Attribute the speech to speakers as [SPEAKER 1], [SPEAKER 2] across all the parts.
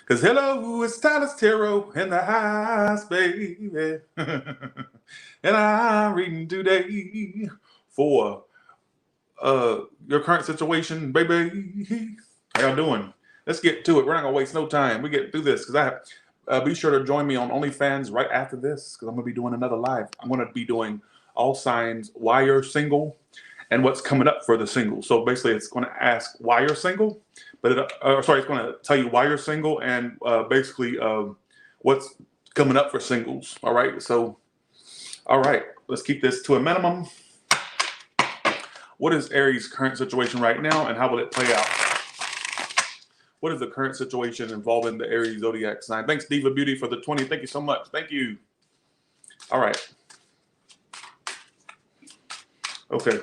[SPEAKER 1] Cause hello, it's Tyler Tarot in the house, baby. And I'm reading today for your current situation, baby. How y'all doing? Let's get to it. We're not gonna waste no time. We get through this because I have be sure to join me on OnlyFans right after this because I'm gonna be doing another live. I'm gonna be doing all signs why you're single and what's coming up for the single. So basically, it's going to ask why you're single, but it's going to tell you why you're single and basically what's coming up for singles. All right. So, all right, let's keep this to a minimum. What is Aries' current situation right now, and how will it play out? What is the current situation involving the Aries zodiac sign? Thanks, Diva Beauty, for the 20. Thank you so much. Thank you. All right. Okay.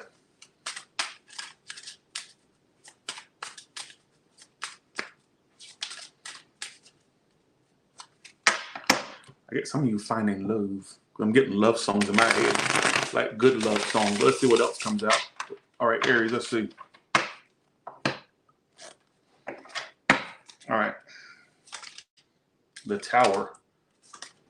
[SPEAKER 1] I get some of you finding love. I'm getting love songs in my head, like good love songs. Let's see what else comes out. All right, Aries, let's see. All right. The Tower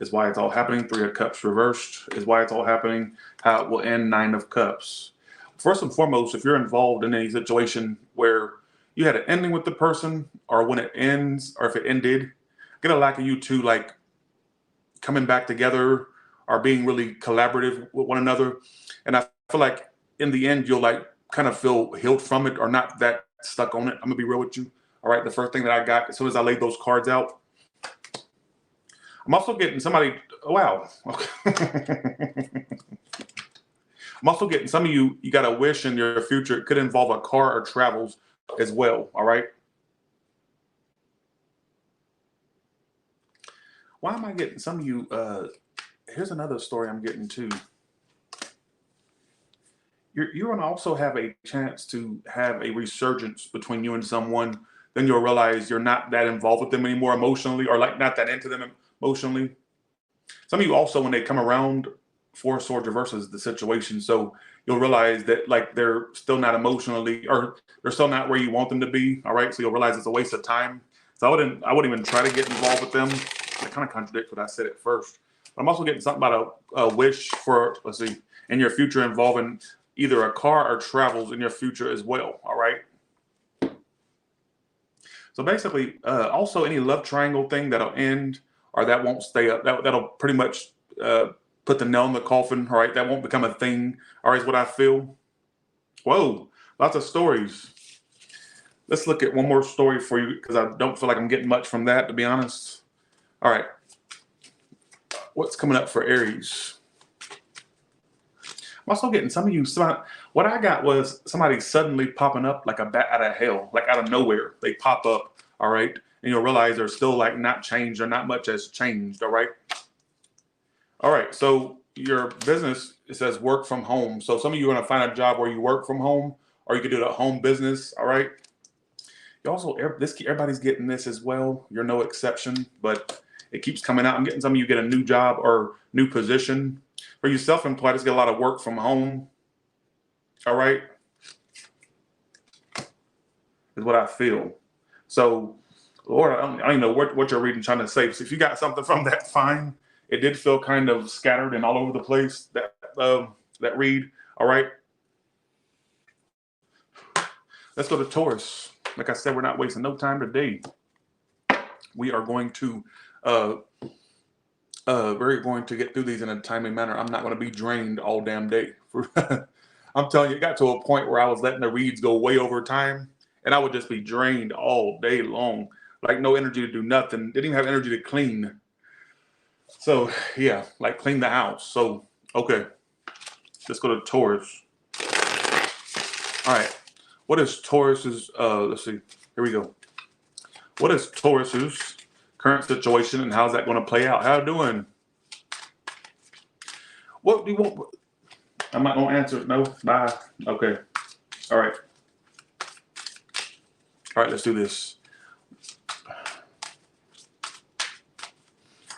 [SPEAKER 1] is why it's all happening. 3 of Cups reversed is why it's all happening. How it will end, 9 of Cups. First and foremost, if you're involved in any situation where you had an ending with the person, or when it ends, or if it ended, I get a lack of you two like coming back together or being really collaborative with one another. And I feel like in the end, you'll like kind of feel healed from it or not that stuck on it. I'm gonna be real with you. All right. The first thing that I got as soon as I laid those cards out, I'm also getting somebody. Wow. Okay. I'm also getting some of you got a wish in your future. It could involve a car or travels as well. All right. Why am I getting some of you? Here's another story I'm getting too. You're going to also have a chance to have a resurgence between you and someone. Then you'll realize you're not that involved with them anymore emotionally, or like not that into them emotionally. Some of you also, when they come around, 4 of Swords reverses the situation. So you'll realize that like they're still not emotionally, or they're still not where you want them to be. All right. So you'll realize it's a waste of time. So I wouldn't even try to get involved with them. That kind of contradicts what I said at first. But I'm also getting something about a wish for, let's see, in your future involving either a car or travels in your future as well. All right. So basically, also any love triangle thing that'll end or that won't stay up, that'll pretty much put the nail in the coffin. All right. That won't become a thing. All right. Is what I feel. Whoa. Lots of stories. Let's look at one more story for you because I don't feel like I'm getting much from that, to be honest. All right. What's coming up for Aries? I'm also getting some of you. What I got was somebody suddenly popping up like a bat out of hell, like out of nowhere. They pop up, all right? And you'll realize they're still like not changed or not much has changed, all right? All right, so your business, it says work from home. So some of you are going to find a job where you work from home, or you can do the home business, all right? You also, everybody's getting this as well. You're no exception, but it keeps coming out. I'm getting some of you get a new job or new position. For you self-employed, just get a lot of work from home. All right. Is what I feel. So, Lord, I don't even know what you're reading trying to say. So if you got something from that, fine. It did feel kind of scattered and all over the place, that read. All right. Let's go to Taurus. Like I said, we're not wasting no time today. We are going to we're going to get through these in a timely manner. I'm not going to be drained all damn day. I'm telling you, it got to a point where I was letting the reads go way over time, and I would just be drained all day long. Like no energy to do nothing. Didn't even have energy to clean. So yeah, like clean the house. So okay, let's go to Taurus. All right, what is Taurus's? Let's see. Here we go. What is Taurus's current situation, and how's that going to play out? How you doing? What do you want? I'm not going to answer. No, bye. Okay. All right. All right, let's do this.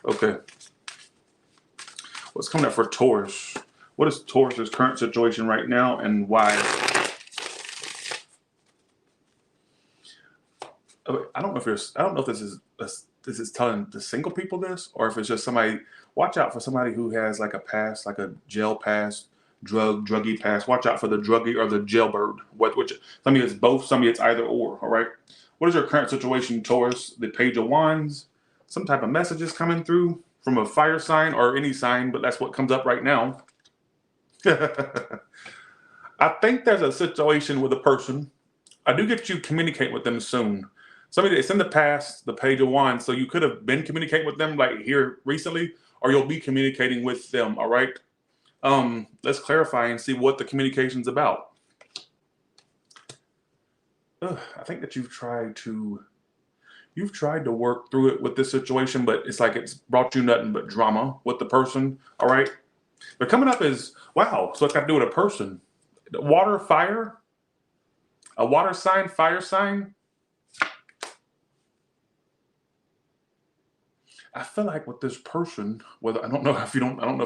[SPEAKER 1] Okay. What's coming up for Taurus? What is Taurus's current situation right now, and why? I don't know if this is this is telling the single people this, or if it's just somebody. Watch out for somebody who has like a past, like a jail past, druggie past. Watch out for the druggie or the jailbird. Which some of you it's both, some of you it's either or. All right. What is your current situation, Taurus? The Page of Wands. Some type of messages coming through from a fire sign or any sign, but that's what comes up right now. I think there's a situation with a person. I do get you communicate with them soon. Somebody that's in the past, the Page of Wands, so you could have been communicating with them like here recently, or you'll be communicating with them, all right? Let's clarify and see what the communication's about. I think that you've tried to work through it with this situation, but it's like it's brought you nothing but drama with the person, all right? But coming up is, wow, so it's got to do with a person. Water, fire, a water sign, fire sign. I feel like with this person, whether I don't know if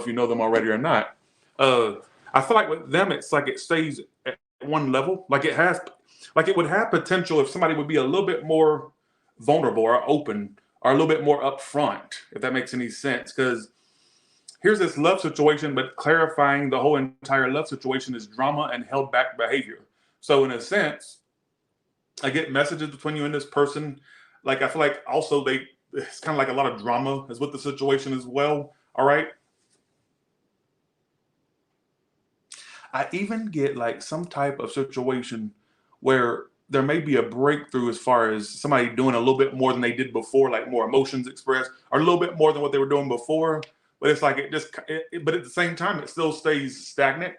[SPEAKER 1] you know them already or not. I feel like with them, it's like it stays at one level. Like it would have potential if somebody would be a little bit more vulnerable or open or a little bit more upfront, if that makes any sense. Because here's this love situation, but clarifying the whole entire love situation is drama and held back behavior. So in a sense, I get messages between you and this person. Like I feel like also it's kind of like a lot of drama is with the situation as well. All right. I even get like some type of situation where there may be a breakthrough as far as somebody doing a little bit more than they did before, like more emotions expressed, or a little bit more than what they were doing before. But it's like but at the same time, it still stays stagnant.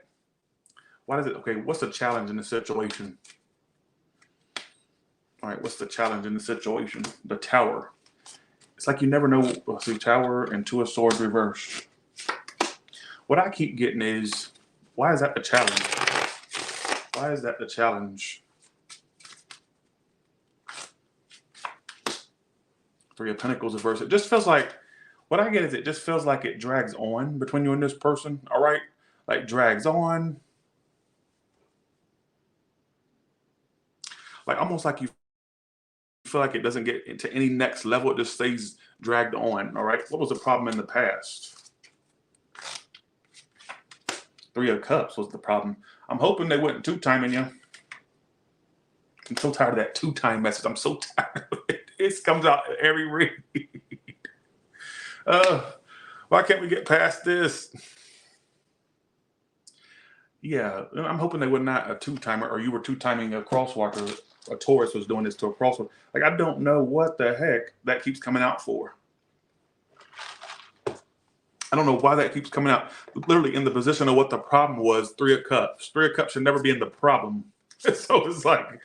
[SPEAKER 1] Why does it? Okay, what's the challenge in the situation? All right, what's the challenge in the situation? The Tower. It's like you never know. Let's see, Tower and Two of Swords reversed. What I keep getting is, why is that the challenge? Why is that the challenge? Three of Pentacles reversed. It just feels like, what I get is it just feels like it drags on between you and this person. All right, like drags on. Like almost like you feel like it doesn't get into any next level. It just stays dragged on. All right. What was the problem in the past? Three of Cups was the problem. I'm hoping they wasn't two-timing you. I'm so tired of that two-time message. I'm so tired of it. It comes out every read. Why can't we get past this? Yeah, I'm hoping they were not a two-timer, or you were two-timing a crosswalker. A Taurus was doing this to a crosswalker. Like, I don't know what the heck that keeps coming out for. I don't know why that keeps coming out. Literally in the position of what the problem was, Three of Cups. Three of Cups should never be in the problem. So it's like,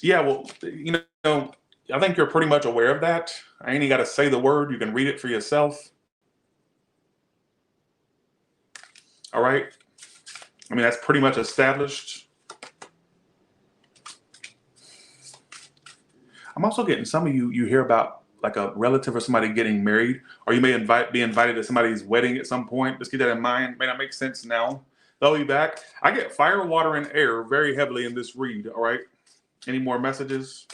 [SPEAKER 1] yeah, well, you know, I think you're pretty much aware of that. I ain't even got to say the word. You can read it for yourself. All right. I mean, that's pretty much established. I'm also getting some of you hear about like a relative or somebody getting married, or you may be invited to somebody's wedding at some point. Just keep that in mind. May not make sense now. They'll be back. I get fire, water, and air very heavily in this read. All right. Any more messages?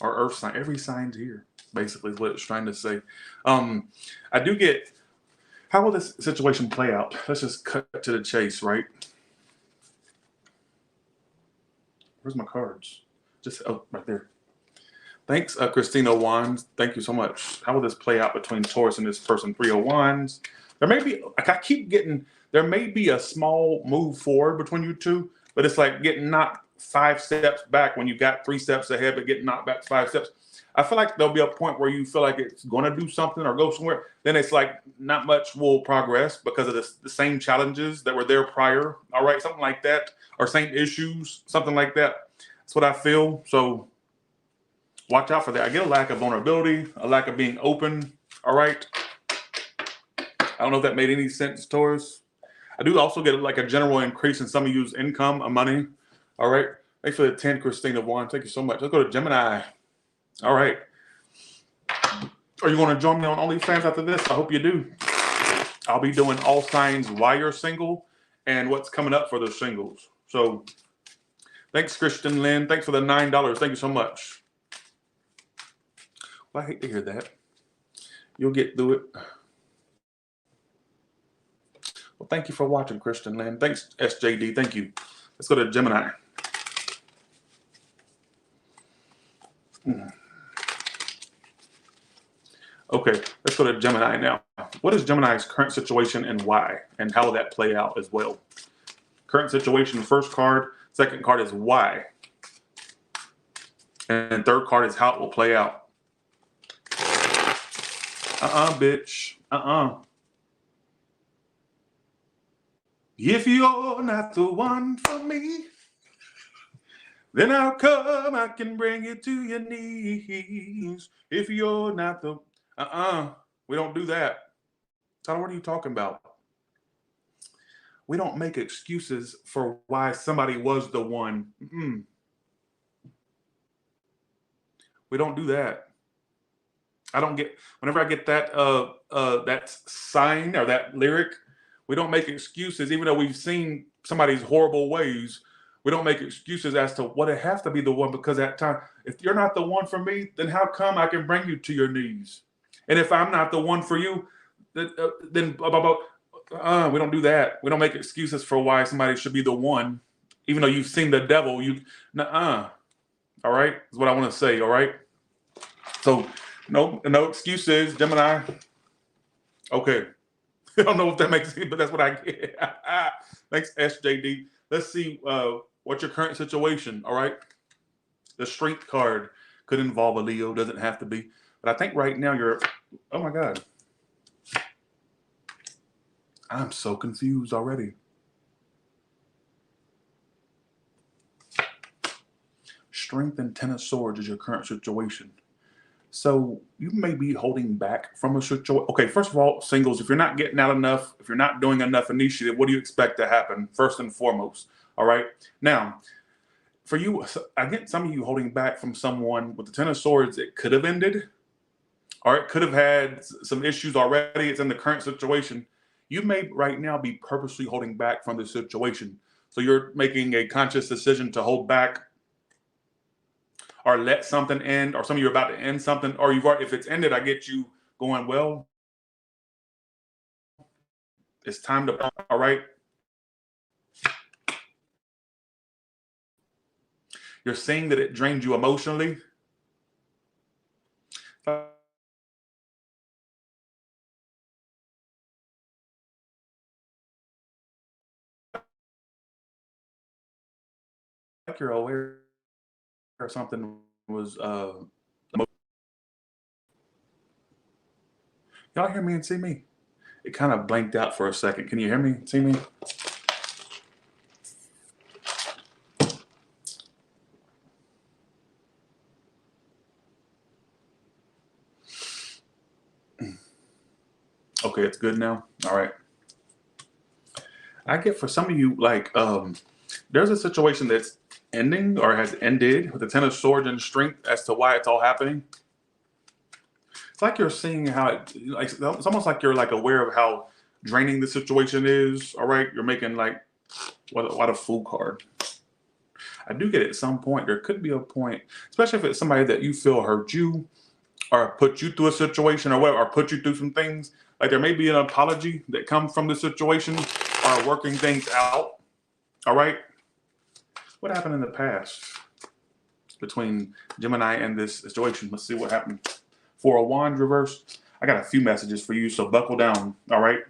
[SPEAKER 1] Or earth sign. Every sign's here, basically, is what it's trying to say. I do get, how will this situation play out? Let's just cut to the chase, right? Where's my cards? Just, oh, right there. Thanks, Christina Wands. Thank you so much. How will this play out between Taurus and this person? Three of Wands. There may be, I keep getting, there may be a small move forward between you two, but it's like getting knocked 5 steps back when you got 3 steps ahead, but getting knocked back 5 steps. I feel like there'll be a point where you feel like it's going to do something or go somewhere. Then it's like not much will progress because of the same challenges that were there prior. All right, something like that, or same issues, something like that. That's what I feel. So watch out for that. I get a lack of vulnerability, a lack of being open. All right. I don't know if that made any sense, Taurus. I do also get like a general increase in some of you's income and money. All right. Thanks for the 10, Christina Vaughn. Thank you so much. Let's go to Gemini. All right. Are you going to join me on OnlyFans after this? I hope you do. I'll be doing all signs while you're single and what's coming up for the singles. So Thanks, Christian Lynn. Thanks for the $9. Thank you so much. Well, I hate to hear that. You'll get through it. Well, thank you for watching, Christian Lynn. Thanks, SJD. Thank you. Let's go to Gemini. Okay, let's go to Gemini now. What is Gemini's current situation and why? And how will that play out as well? Current situation, first card. Second card is why. And third card is how it will play out. Bitch. If you're not the one for me, then I'll come, I can bring you to your knees. If you're not the... we don't do that. Tyler, what are you talking about? We don't make excuses for why somebody was the one. We don't do that. I don't get, whenever I get that that sign or that lyric, we don't make excuses, even though we've seen somebody's horrible ways. We don't make excuses as to what it has to be the one, because at time, if you're not the one for me, then how come I can bring you to your knees? And if I'm not the one for you, then we don't do that. We don't make excuses for why somebody should be the one, even though you've seen the devil. All right, is what I want to say. All right. So no excuses, Gemini. Okay. I don't know if that makes sense, but that's what I get. Thanks, SJD. Let's see what's your current situation. All right. The Strength card could involve a Leo, doesn't have to be. But I think right now you're, oh my God. I'm so confused already. Strength and Ten of Swords is your current situation. So you may be holding back from a situation. Okay, first of all, singles, if you're not getting out enough, if you're not doing enough initiative, what do you expect to happen first and foremost? All right. Now, for you, I get some of you holding back from someone with the Ten of Swords. It could have ended, or it could have had some issues already. It's in the current situation. You may right now be purposely holding back from the situation. So you're making a conscious decision to hold back or let something end, or some of you are about to end something, or you've already, if it's ended, I get you going, well, it's time to, all right. You're saying that it drained you emotionally. Like you're aware or something was y'all hear me and see me? It kind of blanked out for a second. Can you hear me, see me? Okay, it's good now. All right. I get for some of you, like there's a situation that's ending or has ended with the Ten of Swords and Strength as to why it's all happening. It's like you're seeing how it, like, it's almost like you're like aware of how draining the situation is. All right, you're making like what a Fool card. I do get it at some point. There could be a point, especially if it's somebody that you feel hurt you or put you through a situation or whatever, or put you through some things. Like there may be an apology that comes from the situation or working things out. All right. What happened in the past between Gemini and this situation? Let's see what happened. Four of Wands reversed. I got a few messages for you, so buckle down. All right.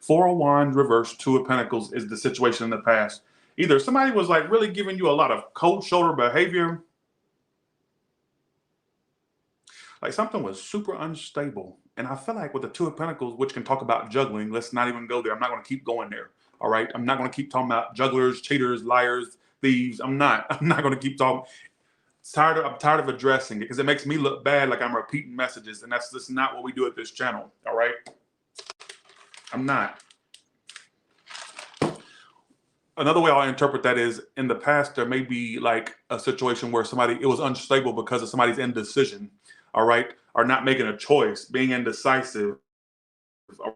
[SPEAKER 1] Four of Wands reversed, Two of Pentacles is the situation in the past. Either somebody was like really giving you a lot of cold shoulder behavior, like something was super unstable. And I feel like with the Two of Pentacles, which can talk about juggling, let's not even go there. I'm not going to keep going there. All right. I'm not going to keep talking about jugglers, cheaters, liars, thieves. I'm not going to keep talking. I'm tired of addressing it because it makes me look bad, like I'm repeating messages, and that's just not what we do at this channel. All right. I'm not. Another way I'll interpret that is in the past, there may be like a situation where it was unstable because of somebody's indecision. All right. Or not making a choice, being indecisive. I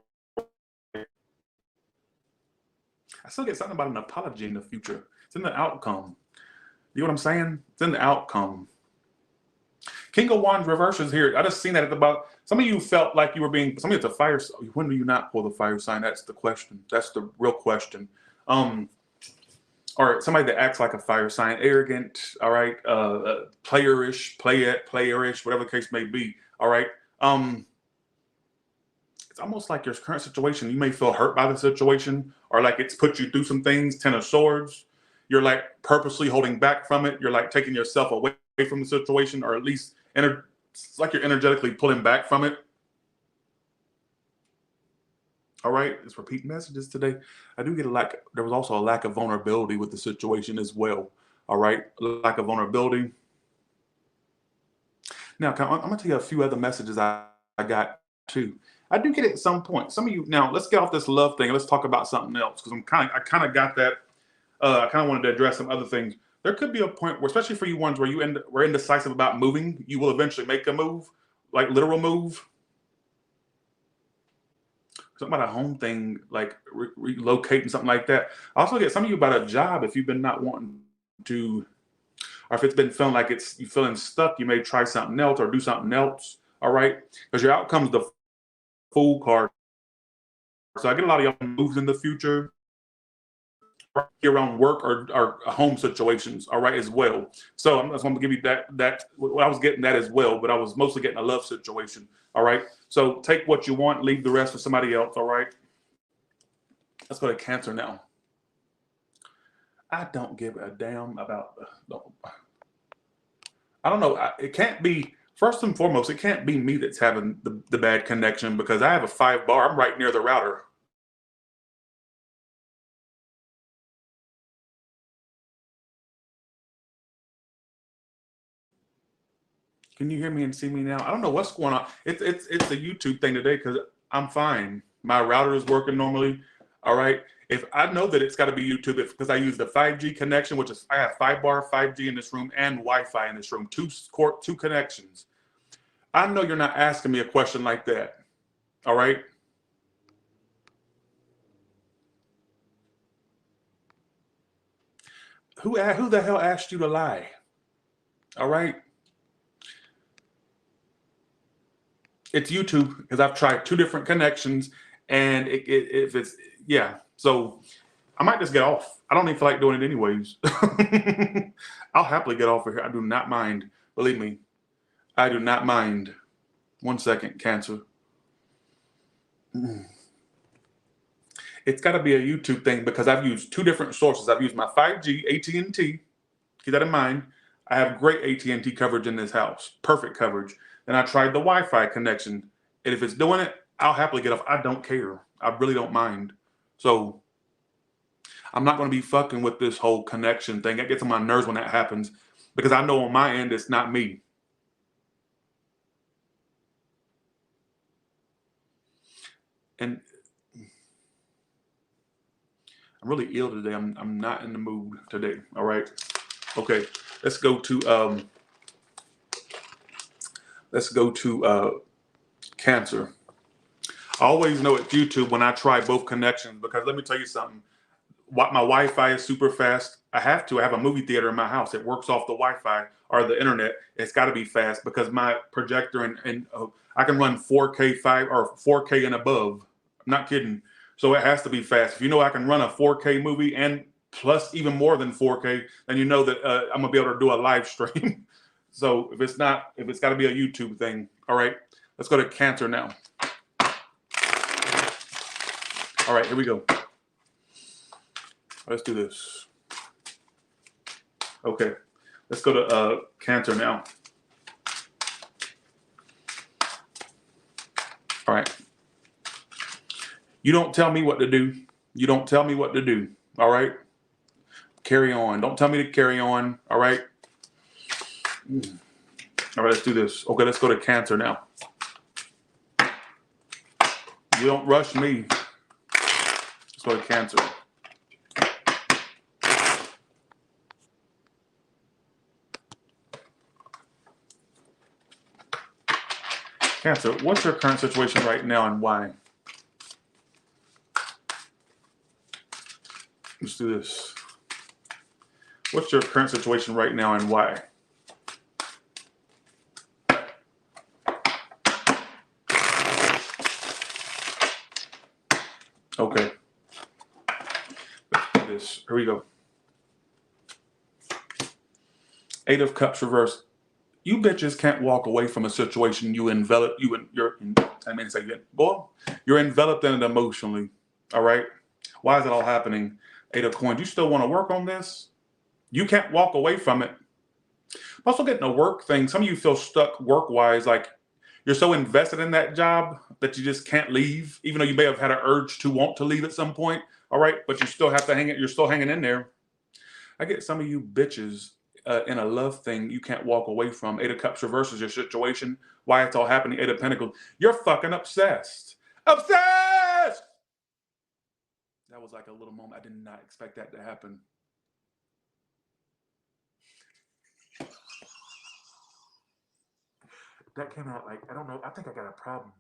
[SPEAKER 1] still get something about an apology in the future. It's in the outcome. You know what I'm saying? It's in the outcome. King of Wands reverse is here. I just seen that at the bottom. Some of you felt like you were being, some of you it's a fire. When do you not pull the fire sign? That's the question. That's the real question. Or somebody that acts like a fire sign, arrogant, all right, playerish, playerish, whatever the case may be, all right. It's almost like your current situation, you may feel hurt by the situation, or like it's put you through some things, 10 of Swords. You're like purposely holding back from it. You're like taking yourself away from the situation, or at least it's like you're energetically pulling back from it. All right, it's repeat messages today. I do get a lack. There was also a lack of vulnerability with the situation as well. All right, lack of vulnerability. Now, I'm going to tell you a few other messages I got too. I do get it at some point. Some of you now. Let's get off this love thing and let's talk about something else because I kind of got that. I kind of wanted to address some other things. There could be a point where, especially for you ones where we're indecisive about moving, you will eventually make a move, like literal move. Something about a home thing, like relocating, something like that. I also get some of you about a job if you've been not wanting to, or if it's been feeling like you feeling stuck, you may try something else or do something else. All right, because your outcome's the Fool card. So I get a lot of y'all moves in the future around work or home situations, all right, as well. So I'm just going to give you that I was getting that as well, but I was mostly getting a love situation, all right. So take what you want, leave the rest for somebody else, all right. Let's go to Cancer now. I don't give a damn about. I don't know. It can't be. First and foremost, it can't be me that's having the bad connection because I have a 5 bar. I'm right near the router. Can you hear me and see me now? I don't know what's going on. It's a YouTube thing today because I'm fine. My router is working normally. All right. If I know that it's got to be YouTube, because I use the 5G connection, which is I have 5 bar 5G in this room and Wi-Fi in this room, two connections. I know you're not asking me a question like that. All right. Who the hell asked you to lie? All right. It's YouTube because I've tried 2 different connections and if it's, yeah. So I might just get off. I don't even feel like doing it anyways. I'll happily get off of here. I do not mind. Believe me, I do not mind. 1 second, Cancer. It's got to be a YouTube thing because I've used 2 different sources. I've used my 5G AT&T. Keep that in mind. I have great AT&T coverage in this house. Perfect coverage. Then I tried the Wi-Fi connection. And if it's doing it, I'll happily get off. I don't care. I really don't mind. So I'm not going to be fucking with this whole connection thing. It gets on my nerves when that happens because I know on my end it's not me. And I'm really ill today. I'm not in the mood today. All right. Okay. Let's go to Cancer. I always know it's YouTube when I try both connections because let me tell you something. My Wi-Fi is super fast. I have a movie theater in my house. It works off the Wi-Fi or the internet. It's got to be fast because my projector and I can run 4K 5 or 4K and above. I'm not kidding. So it has to be fast. If you know I can run a 4K movie and plus even more than 4K, then you know that I'm gonna be able to do a live stream. So if it's got to be a YouTube thing, all right. Let's go to Cancer now. All right, here we go. Let's do this. Okay, let's go to Cancer now. All right. You don't tell me what to do. You don't tell me what to do. All right. Carry on. Don't tell me to carry on. All right. All right, let's do this. Okay, let's go to Cancer now. You don't rush me. Let's go to Cancer. Cancer, what's your current situation right now and why? Let's do this. What's your current situation right now and why? Okay. Let's do this. Here we go. 8 of Cups reverse. You bitches can't walk away from a situation you're enveloped in it emotionally. All right. Why is it all happening? 8 of Coins. You still want to work on this? You can't walk away from it. I'm also getting a work thing. Some of you feel stuck work-wise, like you're so invested in that job that you just can't leave, even though you may have had an urge to want to leave at some point. All right, but you still have to hang it. You're still hanging in there. I get some of you bitches in a love thing you can't walk away from. 8 of Cups reverses your situation. Why it's all happening. 8 of Pentacles. You're fucking obsessed. Obsessed! That was like a little moment. I did not expect that to happen. That came out like, I don't know. I think I got a problem.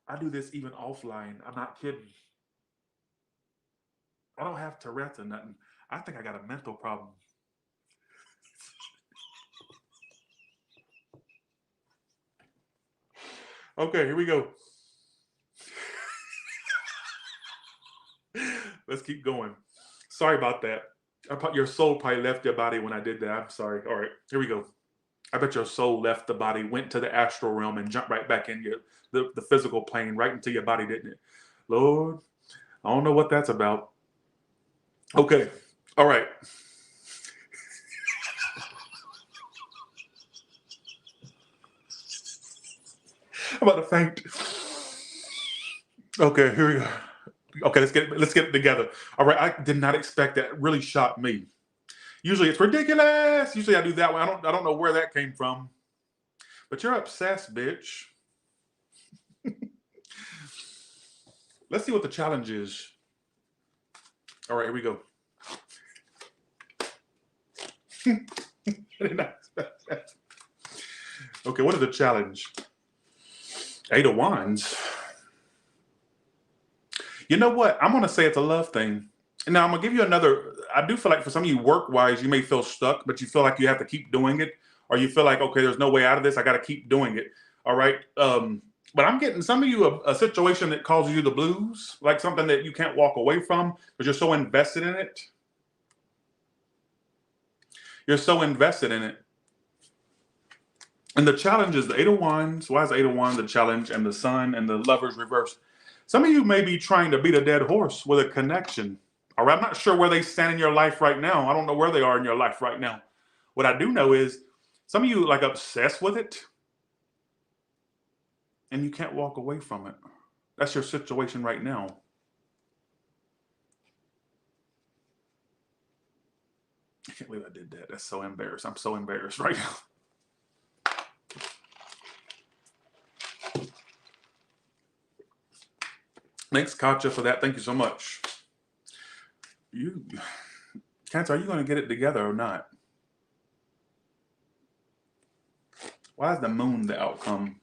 [SPEAKER 1] I do this even offline. I'm not kidding. I don't have Tourette's or nothing. I think I got a mental problem. Okay, here we go. Let's keep going. Sorry about that. Your soul probably left your body when I did that. I'm sorry. All right, here we go. I bet your soul left the body, went to the astral realm, and jumped right back in the physical plane, right into your body, didn't it? Lord, I don't know what that's about. Okay, all right. I'm about to faint. Okay, here we go. Okay, let's get it together. All right, I did not expect that. It really shocked me. Usually it's ridiculous. Usually I do that one. I don't know where that came from. But you're obsessed, bitch. Let's see what the challenge is. All right, here we go. I did not expect that. Okay, what is the challenge? 8 of Wands. You know what? I'm going to say it's a love thing. Now, I'm going to give you another. I do feel like for some of you work-wise, you may feel stuck, but you feel like you have to keep doing it. Or you feel like, okay, there's no way out of this. I got to keep doing it. All right. But I'm getting some of you a situation that causes you the blues, like something that you can't walk away from because you're so invested in it. You're so invested in it. And the challenge is the 8 of Wands. Why is 8 of Wands the challenge? And the Sun and the Lovers reverse. Some of you may be trying to beat a dead horse with a connection. All right, I'm not sure where they stand in your life right now. I don't know where they are in your life right now. What I do know is some of you like obsessed with it and you can't walk away from it. That's your situation right now. I can't believe I did that. That's so embarrassed. I'm so embarrassed right now. Thanks, Katja, for that. Thank you so much. Cancer, are you going to get it together or not? Why is the Moon the outcome?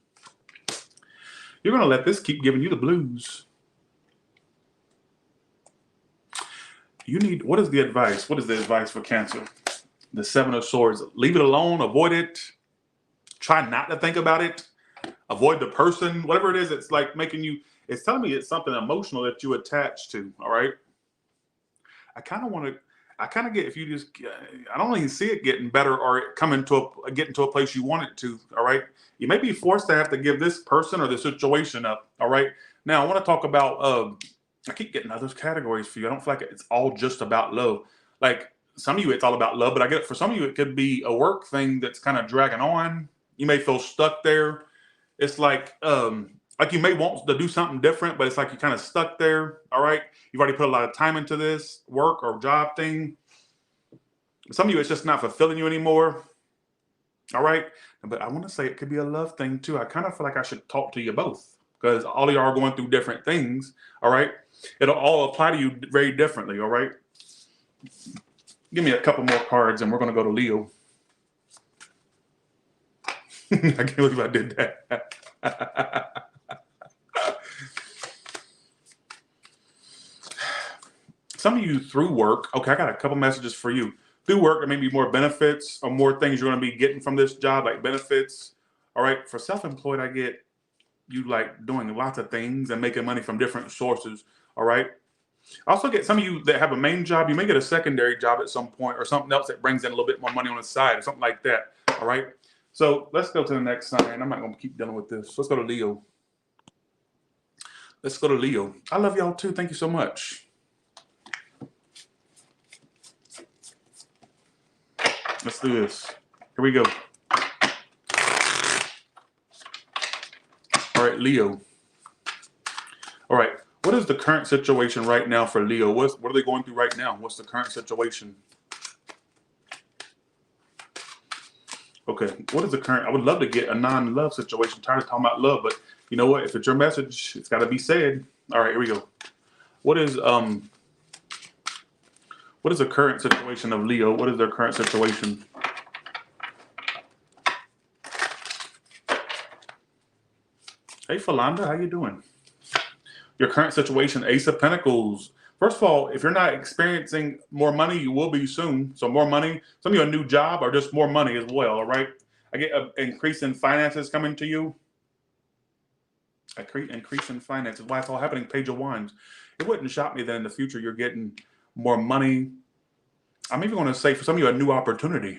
[SPEAKER 1] You're going to let this keep giving you the blues. What is the advice? What is the advice for Cancer? The 7 of Swords. Leave it alone. Avoid it. Try not to think about it. Avoid the person. Whatever it is, it's like making you, it's telling me it's something emotional that you attach to. All right. I kind of get, if you just, I don't even see it getting better or getting to a place you want it to. All right. You may be forced to have to give this person or the situation up. All right. Now I want to talk about, I keep getting other categories for you. I don't feel like it's all just about love. Like some of you, it's all about love, but I get for some of you, it could be a work thing that's kind of dragging on. You may feel stuck there. It's like you may want to do something different, but it's like you're kind of stuck there. All right. You've already put a lot of time into this work or job thing. Some of you, it's just not fulfilling you anymore. All right. But I want to say it could be a love thing too. I kind of feel like I should talk to you both because all of you are going through different things. All right. It'll all apply to you very differently. All right. Give me a couple more cards and we're going to go to Leo. I can't believe I did that. some of you through work, okay, I got a couple messages for you. Through work, there may be more benefits or more things you're going to be getting from this job, like benefits. All right. For self-employed, I get you like doing lots of things and making money from different sources. All right. I also get some of you that have a main job. You may get a secondary job at some point or something else that brings in a little bit more money on the side or something like that. All right. So let's go to the next sign. I'm not going to keep dealing with this. Let's go to Leo. Let's go to Leo. I love y'all too. Thank you so much. Let's do this. Here we go. All right, Leo. All right. What is the current situation right now for Leo? What are they going through right now? What's the current situation? Okay. What is the current? I would love to get a non-love situation. I'm tired of talking about love, but you know what? If it's your message, it's got to be said. All right. Here we go. What is the current situation of Leo? What is their current situation? Hey, Philanda, how you doing? Your current situation, Ace of Pentacles. First of all, if you're not experiencing more money, you will be soon. So more money, some of you a new job or just more money as well, all right? I get an increase in finances coming to you. Increase in finances. Why it's all happening, Page of Wands. It wouldn't shock me that in the future you're getting more money. I'm even going to say for some of you a new opportunity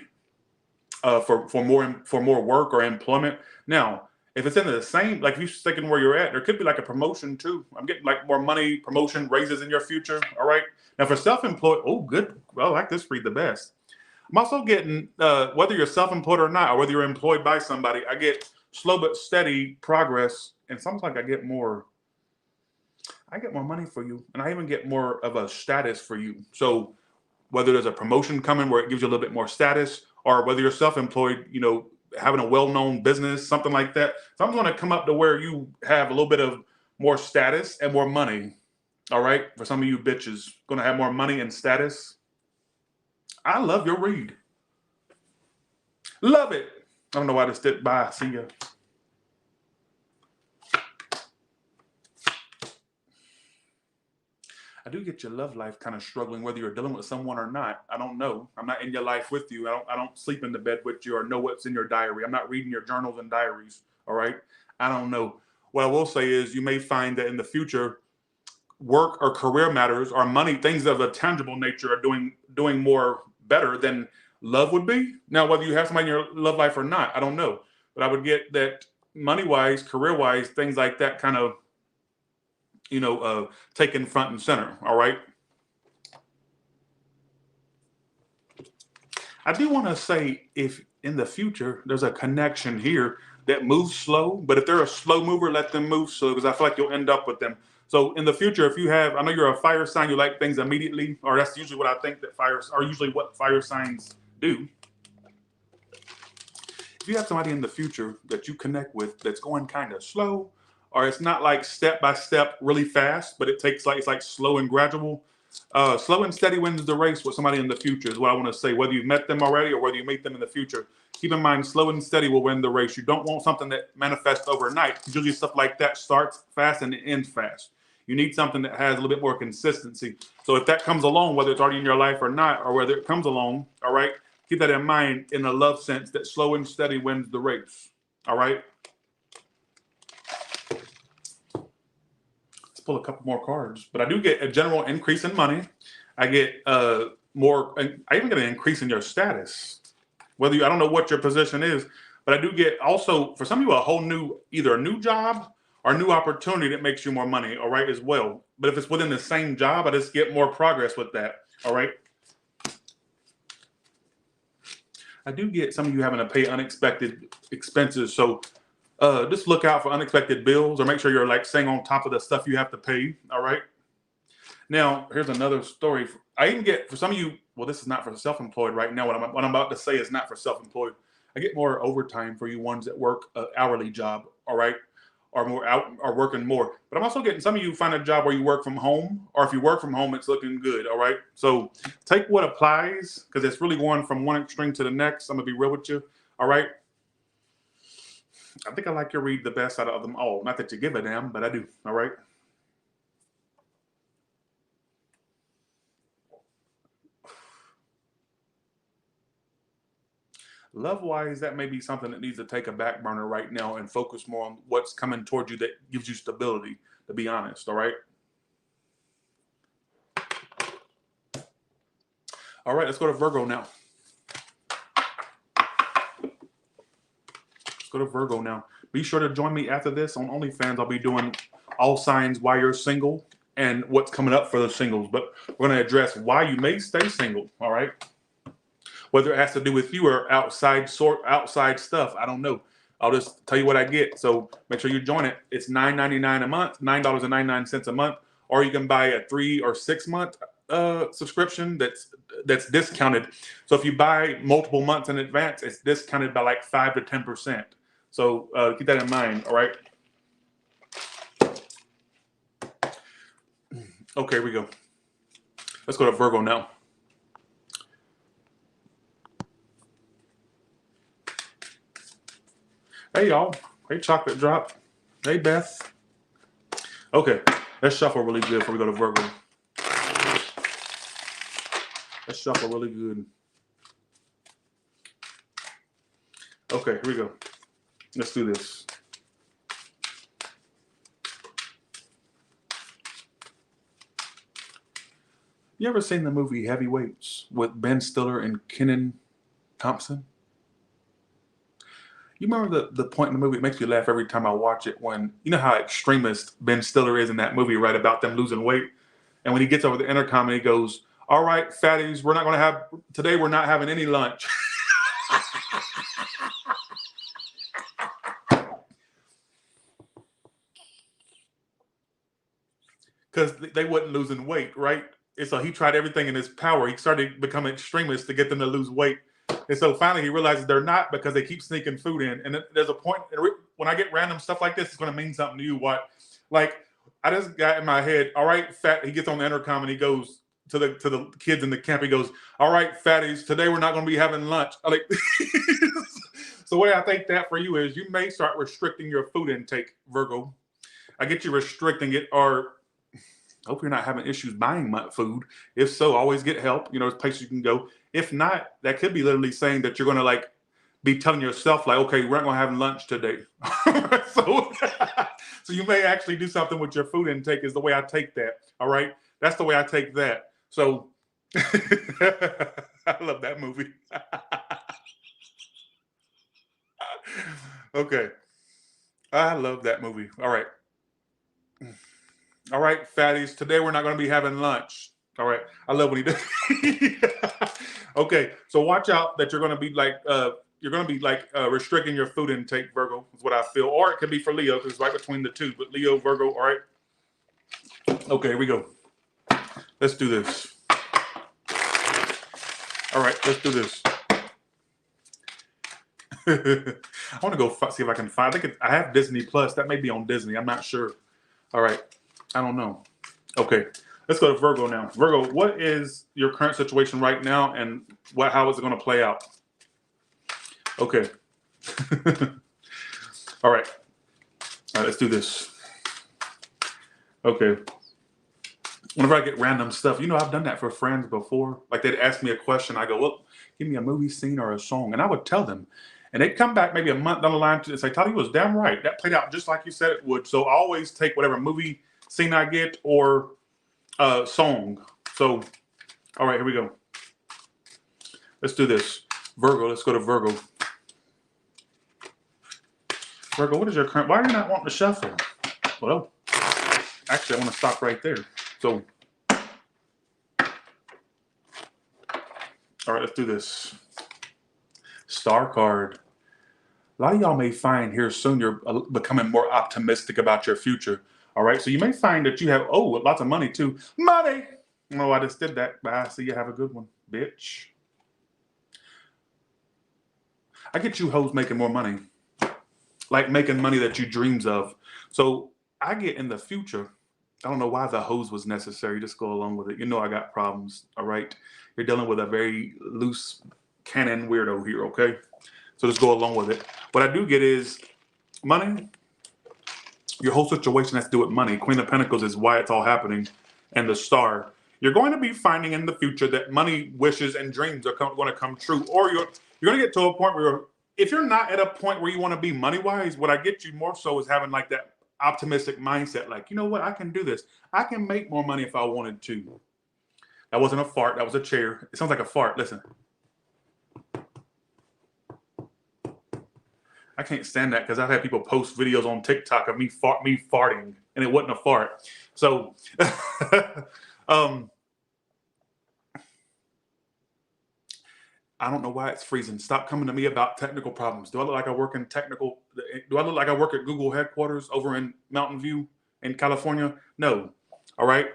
[SPEAKER 1] for more work or employment. Now, if it's in the same, like if you're sticking where you're at, there could be like a promotion too. I'm getting like more money, promotion, raises in your future. All right. Now for self-employed, oh, good. Well, I like this read the best. I'm also getting, whether you're self-employed or not, or whether you're employed by somebody, I get slow but steady progress. And sometimes like I get more money for you. And I even get more of a status for you. So whether there's a promotion coming where it gives you a little bit more status, or whether you're self-employed, having a well-known business, something like that. So I'm going to come up to where you have a little bit of more status and more money. All right. For some of you bitches, going to have more money and status. I love your read. Love it. I don't know why this did by. See ya. I do get your love life kind of struggling, whether you're dealing with someone or not. I don't know. I'm not in your life with you. I don't sleep in the bed with you or know what's in your diary. I'm not reading your journals and diaries. All right. I don't know. What I will say is you may find that in the future, work or career matters or money, things of a tangible nature are doing more better than love would be. Now, whether you have somebody in your love life or not, I don't know. But I would get that money wise, career wise, things like that kind of taken front and center. All right. I do want to say if in the future there's a connection here that moves slow, but if they're a slow mover, let them move slow because I feel like you'll end up with them. So in the future, if you have, I know you're a fire sign, you like things immediately, or that's usually what I think that fires are usually what fire signs do. If you have somebody in the future that you connect with that's going kind of slow, or it's not like step by step really fast, but it's like slow and gradual. Slow and steady wins the race with somebody in the future is what I want to say. Whether you've met them already or whether you meet them in the future, keep in mind slow and steady will win the race. You don't want something that manifests overnight. Usually stuff like that starts fast and it ends fast. You need something that has a little bit more consistency. So if that comes along, whether it's already in your life or not, or whether it comes along, all right, keep that in mind in a love sense that slow and steady wins the race. All right. Let's pull a couple more cards. But I do get a general increase in money. I get more. I even get an increase in your status. Whether I don't know what your position is, but I do get also for some of you a whole new either a new job or a new opportunity that makes you more money. All right, as well. But if it's within the same job, I just get more progress with that. All right. I do get some of you having to pay unexpected expenses. So just look out for unexpected bills or make sure you're like staying on top of the stuff you have to pay. All right. Now, here's another story. I even get for some of you, well, this is not for self-employed right now. What I'm about to say is not for self-employed. I get more overtime for you ones that work an hourly job. All right. Or more out or working more. But I'm also getting some of you find a job where you work from home, or if you work from home, it's looking good. All right. So take what applies because it's really going from one extreme to the next. I'm gonna be real with you. All right. I think I like your read the best out of them all. Not that you give a damn, but I do. All right. Love-wise, that may be something that needs to take a back burner right now and focus more on what's coming towards you that gives you stability, to be honest, all right? All right, let's go to Virgo now. Let's go to Virgo now. Be sure to join me after this on OnlyFans. I'll be doing all signs why you're single and what's coming up for the singles. But we're going to address why you may stay single, all right? Whether it has to do with you or outside stuff, I don't know. I'll just tell you what I get. So make sure you join it. It's $9.99 a month, $9.99 a month, or you can buy a 3 or 6 month subscription that's discounted. So if you buy multiple months in advance, it's discounted by like 5 to 10%. So keep that in mind. All right. Okay, here we go. Let's go to Virgo now. Hey, y'all. Hey, Chocolate Drop. Hey, Beth. Okay, let's shuffle really good before we go to Virgo. Let's shuffle really good. Okay, here we go. Let's do this. You ever seen the movie Heavyweights with Ben Stiller and Kenan Thompson? You remember the point in the movie? It makes me laugh every time I watch it. When you know how extremist Ben Stiller is in that movie, right? About them losing weight, and when he gets over the intercom and he goes, "All right, fatties, we're not going to have today. We're not having any lunch." Because they wasn't losing weight, right? And so he tried everything in his power. He started becoming extremists to get them to lose weight. And so finally he realizes they're not because they keep sneaking food in. And there's a point when I get random stuff like this, it's going to mean something to you. What? Like, I just got in my head, all right, fat. He gets on the intercom and he goes to the kids in the camp. He goes, all right, fatties, today we're not going to be having lunch. Like, so the way I think that for you is you may start restricting your food intake, Virgo. I get you restricting it, or hope you're not having issues buying my food. If so, always get help. You know, there's places you can go. If not, that could be literally saying that you're going to like be telling yourself like, okay, we're not going to have lunch today. so, so you may actually do something with your food intake is the way I take that. All right. That's the way I take that. So I love that movie. Okay. I love that movie. All right. All right, fatties. Today we're not going to be having lunch. All right. I love when he does. Okay. So watch out that you're going to be like restricting your food intake, Virgo, is what I feel. Or it could be for Leo, because it's right between the two. But Leo, Virgo, all right. Okay, here we go. Let's do this. All right, let's do this. I want to go see if I can find. I have Disney Plus. That may be on Disney. I'm not sure. All right. I don't know. Okay. Let's go to Virgo now. Virgo, what is your current situation right now, and how is it going to play out? Okay. All right. All right, let's do this. Okay. Whenever I get random stuff, you know, I've done that for friends before. Like they'd ask me a question. I go, well, give me a movie scene or a song. And I would tell them. And they'd come back maybe a month down the line and say, Tyler, you was damn right. That played out just like you said it would. So I always take whatever movie scene I get or song. So, all right, here we go. Let's do this. Virgo, let's go to Virgo. Virgo, what is your current, why are you not wanting to shuffle? Well, actually, I want to stop right there. So, all right, let's do this. Star card. A lot of y'all may find here soon you're becoming more optimistic about your future. All right, so you may find that you have, lots of money too. Money! Oh, I just did that. Bye. See you. Have a good one, bitch. I get you hoes making more money. Like making money that you dreams of. So I get in the future. I don't know why the hose was necessary. Just go along with it. You know I got problems, all right? You're dealing with a very loose cannon weirdo here, okay? So just go along with it. What I do get is money. Your whole situation has to do with money. Queen of Pentacles is why it's all happening. And the Star. You're going to be finding in the future that money wishes and dreams are going to come true. Or you're gonna get to a point where if you're not at a point where you want to be money wise, what I get you more so is having like that optimistic mindset. Like, you know what? I can do this. I can make more money if I wanted to. That wasn't a fart. That was a chair. It sounds like a fart. Listen. I can't stand that because I've had people post videos on TikTok of me farting, and it wasn't a fart. So, I don't know why it's freezing. Stop coming to me about technical problems. Do I look like I work in technical? Do I look like I work at Google headquarters over in Mountain View in California? No. All right.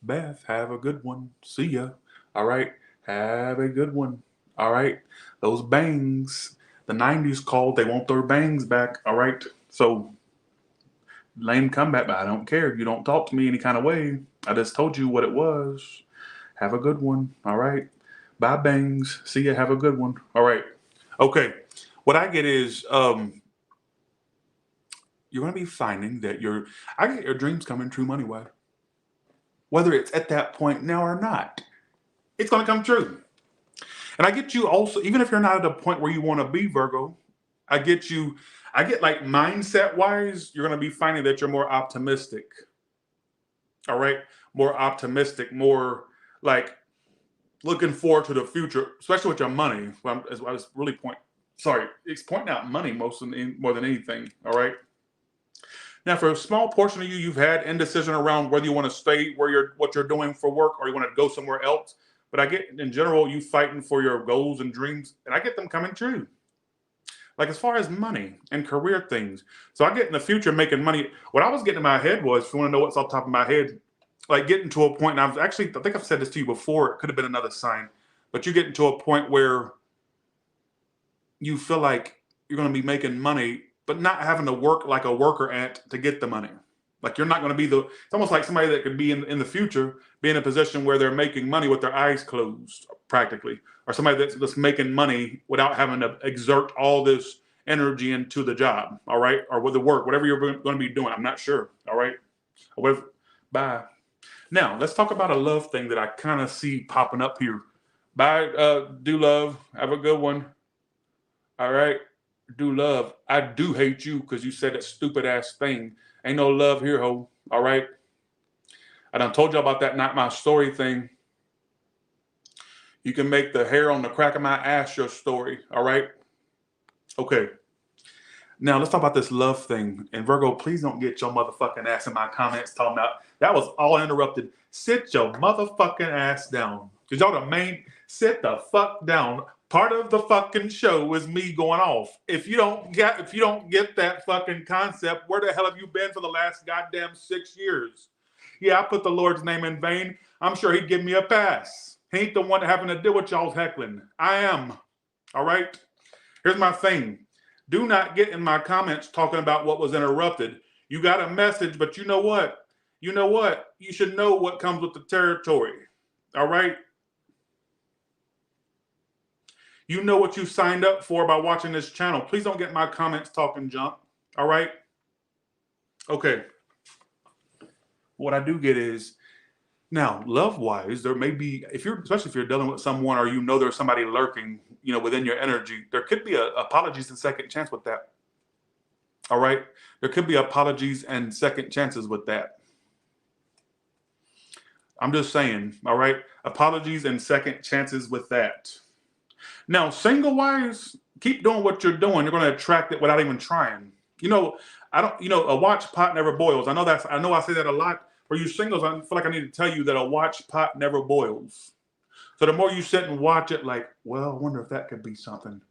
[SPEAKER 1] Beth, have a good one. See ya. All right. Have a good one. All right. Those bangs, the 90s called. They want their bangs back. All right. So, lame comeback, but I don't care. You don't talk to me any kind of way. I just told you what it was. Have a good one. All right. Bye, bangs. See ya. Have a good one. All right. Okay. What I get is you're going to be finding that I get your dreams coming true money wise. Whether it's at that point now or not, it's going to come true. And I get you also, even if you're not at a point where you want to be, Virgo, I get like mindset wise, you're going to be finding that you're more optimistic. All right. More optimistic, more like looking forward to the future, especially with your money. As I was really it's pointing out money more than anything. All right. Now, for a small portion of you, you've had indecision around whether you want to stay what you're doing for work or you want to go somewhere else. But I get, in general, you fighting for your goals and dreams, and I get them coming true. Like as far as money and career things. So I get in the future making money. What I was getting in my head was, if you want to know what's off the top of my head, like getting to a point, and I think I've said this to you before, it could have been another sign, but you get to a point where you feel like you're going to be making money, but not having to work like a worker ant to get the money. Like you're not going to be it's almost like somebody that could be in the future, be in a position where they're making money with their eyes closed, practically, or somebody that's making money without having to exert all this energy into the job, all right, or with the work, whatever you're going to be doing. I'm not sure, all right. Bye. Now let's talk about a love thing that I kind of see popping up here. Bye, do love. Have a good one. All right, do love. I do hate you because you said that stupid ass thing. Ain't no love here, ho. All right. I done told you about that Not My Story thing. You can make the hair on the crack of my ass your story. All right. Okay. Now let's talk about this love thing. And Virgo, please don't get your motherfucking ass in my comments talking about that was all interrupted. Sit your motherfucking ass down. Because y'all sit the fuck down. Part of the fucking show is me going off. If you don't get that fucking concept, where the hell have you been for the last goddamn 6 years? Yeah, I put the Lord's name in vain. I'm sure he'd give me a pass. He ain't the one having to deal with y'all's heckling. I am. All right? Here's my thing. Do not get in my comments talking about what was interrupted. You got a message, but you know what? You should know what comes with the territory. All right? You know what you signed up for by watching this channel. Please don't get my comments talking junk. All right? Okay. What I do get is, now, love-wise, there may be, especially if you're dealing with someone or there's somebody lurking, within your energy, there could be apologies and second chance with that. All right? There could be apologies and second chances with that. I'm just saying, all right? Apologies and second chances with that. Now, single-wise, keep doing what you're doing. You're going to attract it without even trying. A watch pot never boils. I know I say that a lot. For you singles, I feel like I need to tell you that a watch pot never boils. So the more you sit and watch it, like, well, I wonder if that could be something.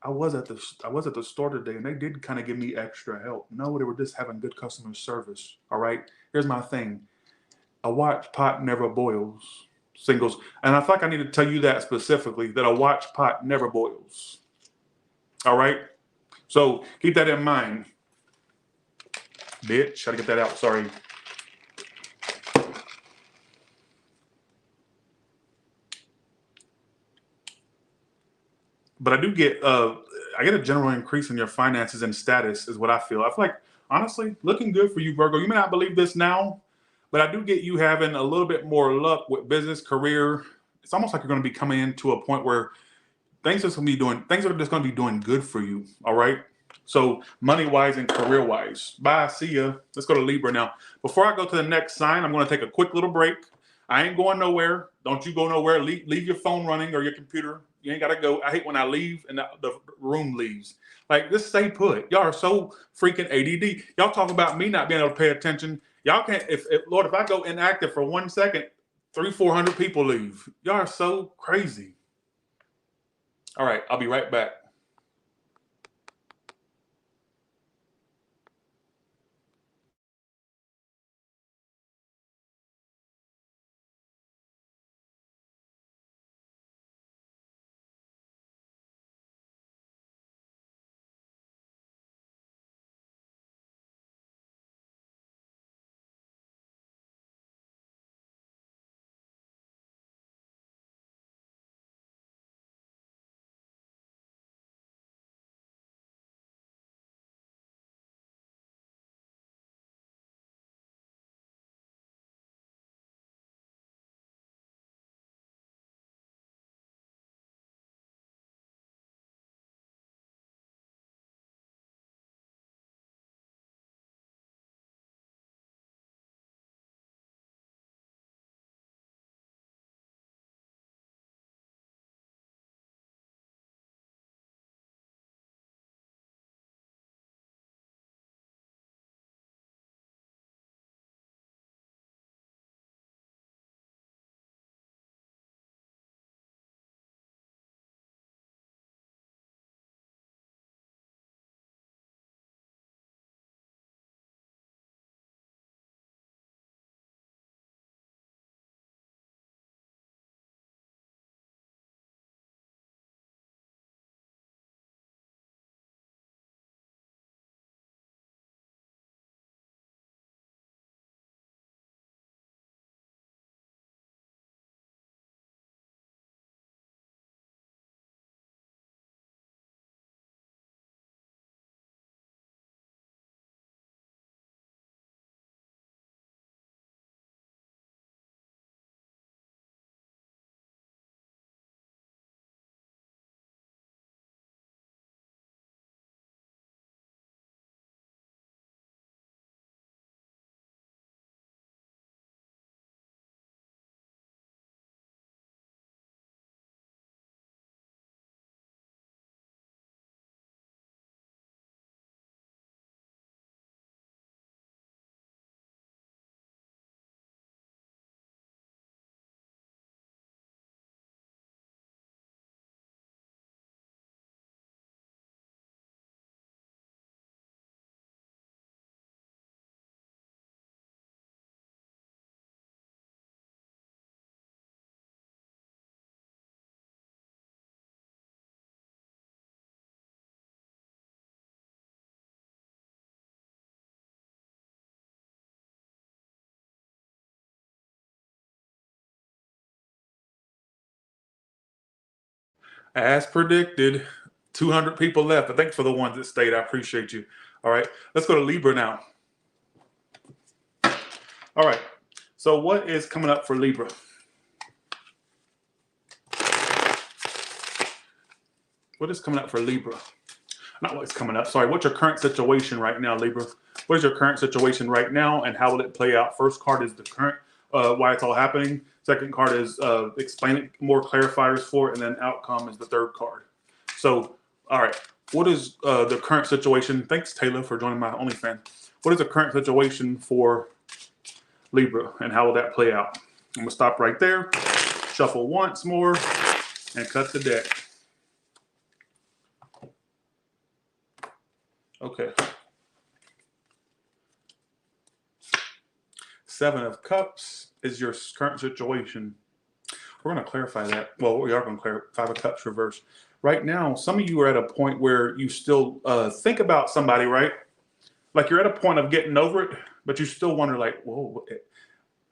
[SPEAKER 1] I was at the store today, and they did kind of give me extra help. No, they were just having good customer service. All right. Here's my thing. A watch pot never boils. Singles, and I feel like I need to tell you that specifically, that a watch pot never boils. All right. So keep that in mind. Bitch, gotta get that out. Sorry. But I do get a general increase in your finances and status is what I feel. I feel like, honestly, looking good for you, Virgo. You may not believe this now, but I do get you having a little bit more luck with business, career. It's almost like you're going to be coming into a point where things are just going to be doing good for you. All right. So money wise and career wise. Bye. See ya. Let's go to Libra now. Before I go to the next sign, I'm going to take a quick little break. I ain't going nowhere. Don't you go nowhere. Leave your phone running or your computer. You ain't got to go. I hate when I leave and the room leaves. Like, just stay put. Y'all are so freaking ADD. Y'all talk about me not being able to pay attention. Y'all can't. Lord, if I go inactive for 1 second, 300-400 people leave. Y'all are so crazy. All right, I'll be right back. As predicted, 200 people left. But thanks for the ones that stayed. I appreciate you. All right, let's go to Libra now. All right, so what is coming up for Libra? What is coming up for Libra? Not what's coming up. Sorry, what's your current situation right now, Libra? What is your current situation right now, and how will it play out? First card is the current, why it's all happening. Second card is explain it, more clarifiers for it, and then outcome is the third card. So, all right, what is the current situation? Thanks, Taylor, for joining my OnlyFans. What is the current situation for Libra, and how will that play out? I'm gonna stop right there, shuffle once more, and cut the deck. Okay. 7 of Cups is your current situation. We're going to clarify that. Well, we are going to clarify 5 of Cups reverse. Right now, some of you are at a point where you still think about somebody, right? Like you're at a point of getting over it, but you still wonder, like, whoa,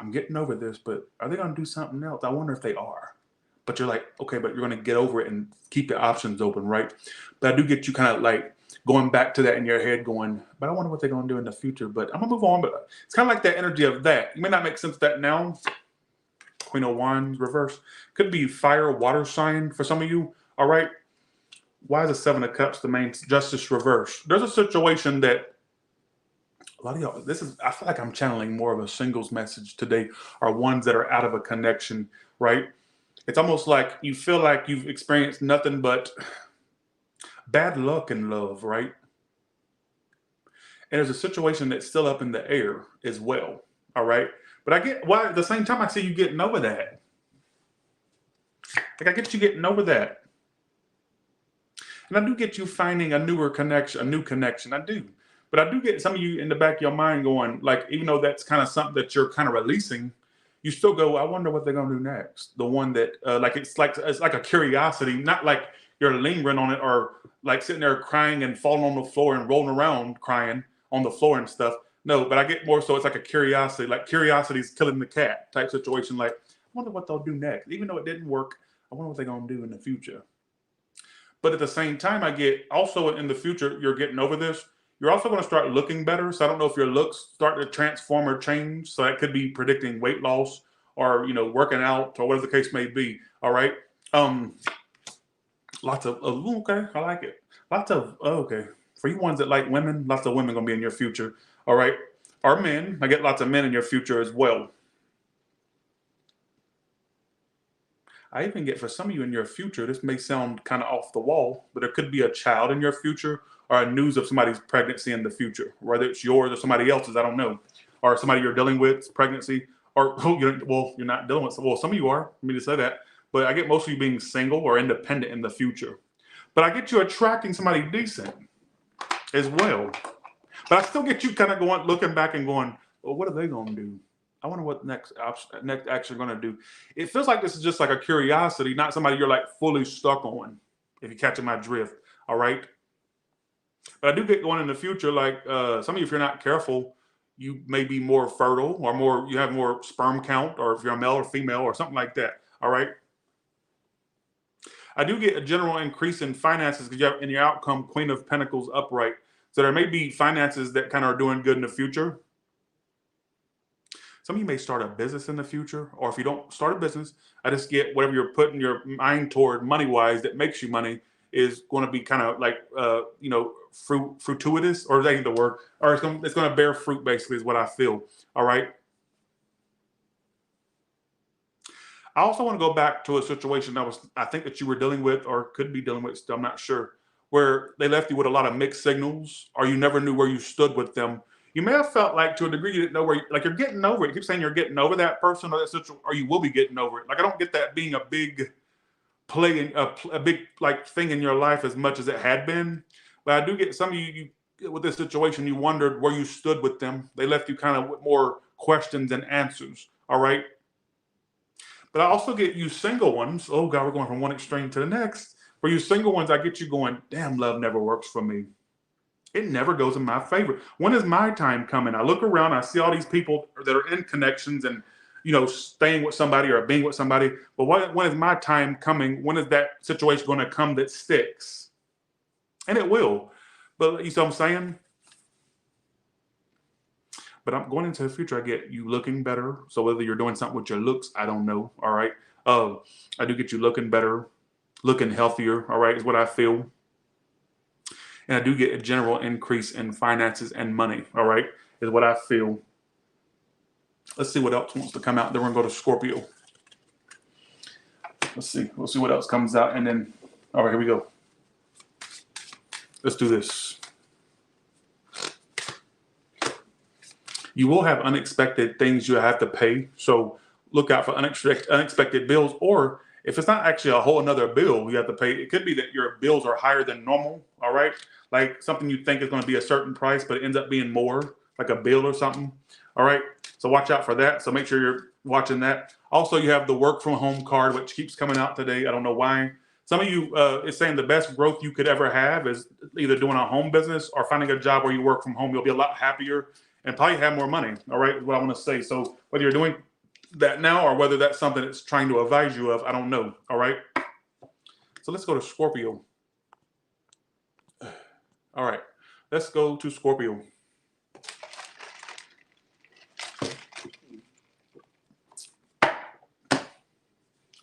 [SPEAKER 1] I'm getting over this, but are they going to do something else? I wonder if they are. But you're like, okay, but you're going to get over it and keep the options open, right? But I do get you kind of like going back to that in your head, going, but I wonder what they're going to do in the future. But I'm going to move on. But it's kind of like that energy of that. It may not make sense that now. Queen of Wands reverse. Could be fire, water sign for some of you. All right. Why is the Seven of Cups the main Justice reverse? There's a situation that a lot of y'all, I feel like I'm channeling more of a singles message today, or ones that are out of a connection, right? It's almost like you feel like you've experienced nothing but bad luck in love, right? And there's a situation that's still up in the air as well, all right? But I get why at the same time I see you getting over that. Like I get you getting over that. And I do get you finding a new connection. I do. But I do get some of you in the back of your mind going, like, even though that's kind of something that you're kind of releasing, you still go, I wonder what they're gonna do next. The one that it's like a curiosity, not like you're lingering on it or like sitting there crying and falling on the floor and rolling around crying on the floor and stuff. No, but I get more so it's like a curiosity, like curiosity's killing the cat type situation. Like, I wonder what they'll do next. Even though it didn't work, I wonder what they're gonna do in the future. But at the same time, I get also in the future, you're getting over this. You're also going to start looking better. So I don't know if your looks start to transform or change. So that could be predicting weight loss or, working out or whatever the case may be. All right. Lots of, okay, I like it. Lots of, okay. For you ones that like women, lots of women going to be in your future. All right. Or men. I get lots of men in your future as well. I even get for some of you in your future, this may sound kind of off the wall, but there could be a child in your future or a news of somebody's pregnancy in the future, whether it's yours or somebody else's, I don't know, or somebody you're dealing with pregnancy, or you're not dealing with. Well, some of you are. Let me just say that, but I get most of you being single or independent in the future. But I get you attracting somebody decent as well. But I still get you kind of going, looking back and going, well, what are they going to do? I wonder what next action going to do. It feels like this is just like a curiosity, not somebody you're like fully stuck on, if you're catching my drift. All right. But I do get going in the future, like some of you, if you're not careful, you may be more fertile or you have more sperm count, or if you're a male or female or something like that. All right. I do get a general increase in finances because you have in your outcome, Queen of Pentacles upright. So there may be finances that kind of are doing good in the future. Some of you may start a business in the future, or if you don't start a business, I just get whatever you're putting your mind toward money-wise that makes you money is going to be kind of like, fruitituous, or is that even the word? Or it's going to bear fruit, basically, is what I feel. All right. I also want to go back to a situation I think that you were dealing with, or could be dealing with still, I'm not sure, where they left you with a lot of mixed signals, or you never knew where you stood with them. You may have felt like to a degree you didn't know like you're getting over it. You keep saying you're getting over that person or that situation, or you will be getting over it. Like I don't get that being a big a big like thing in your life as much as it had been. But I do get some of you with this situation, you wondered where you stood with them. They left you kind of with more questions than answers. All right. But I also get you single ones. Oh God, we're going from one extreme to the next. For you single ones, I get you going, damn, love never works for me. It never goes in my favor. When is my time coming? I look around, I see all these people that are in connections and, staying with somebody or being with somebody. But when is my time coming? When is that situation going to come that sticks? And it will. But you see what I'm saying? But I'm going into the future, I get you looking better. So whether you're doing something with your looks, I don't know. All right. I do get you looking better, looking healthier. All right, is what I feel. And I do get a general increase in finances and money, all right, is what I feel. Let's see what else wants to come out. Then we're going to go to Scorpio. Let's see. We'll see what else comes out. And then, all right, here we go. Let's do this. You will have unexpected things you have to pay. So look out for unexpected bills, or if it's not actually a whole another bill you have to pay, it could be that your bills are higher than normal, all right? Like something you think is going to be a certain price, but it ends up being more, like a bill or something, all right? So watch out for that. So make sure you're watching that. Also, you have the work from home card, which keeps coming out today. I don't know why. Some of you, it's saying the best growth you could ever have is either doing a home business or finding a job where you work from home. You'll be a lot happier and probably have more money, all right, is what I want to say. So whether you're doing that now or whether that's something it's trying to advise you of, I don't know. All right. So let's go to Scorpio. All right, let's go to Scorpio.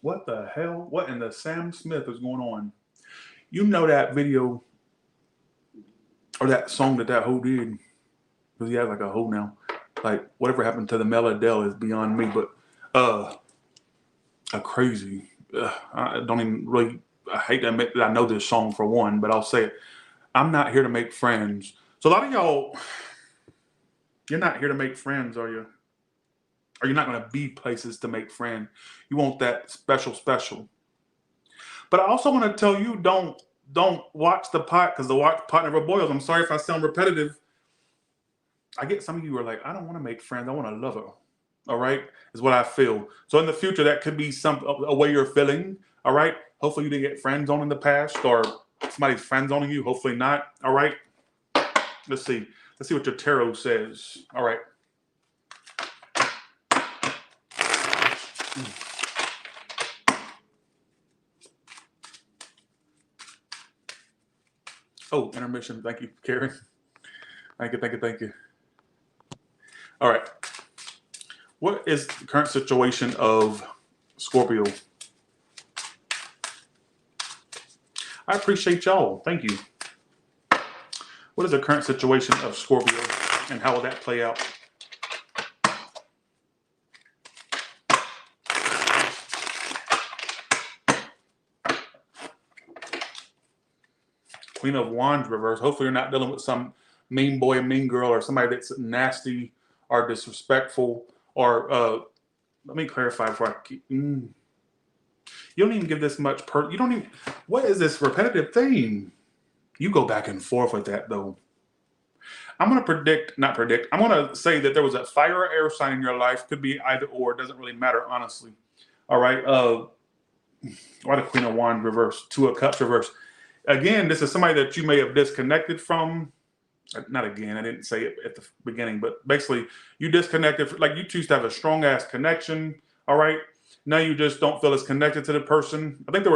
[SPEAKER 1] What the hell? What in the Sam Smith is going on? You know that video or that song that hoe did? Because he has like a hoe now. Like whatever happened to the Mel Adele is beyond me. But a crazy. I don't even really. I hate to admit that I know this song for one, but I'll say it. I'm not here to make friends. So a lot of y'all, you're not here to make friends, are you? Or you're not going to be places to make friends. You want that special. But I also want to tell you, don't watch the pot because the pot never boils. I'm sorry if I sound repetitive. I get some of you are like, I don't want to make friends. I want to love her. All right, is what I feel. So in the future, that could be a way you're feeling. All right. Hopefully you didn't get friend zoned in the past, or somebody's friend zoning you. Hopefully not. All right. Let's see. Let's see what your tarot says. All right. Oh, intermission. Thank you, Karen. Thank you. All right. What is the current situation of Scorpio? I appreciate y'all. Thank you. What is the current situation of Scorpio and how will that play out? Queen of Wands reverse. Hopefully you're not dealing with some mean boy, mean girl, or somebody that's nasty or disrespectful. Or let me clarify before I keep. You don't even give this much you don't even. What is this repetitive theme? You go back and forth with that though. I'm going to not predict. I'm going to say that there was a fire or air sign in your life. Could be either or. It doesn't really matter, honestly. All right. Why the Queen of Wands reverse? Two of Cups reverse. Again, this is somebody that you may have disconnected from. Not again, I didn't say it at the beginning, but basically you disconnected. Like you choose to have a strong ass connection. All right. Now you just don't feel as connected to the person. I think some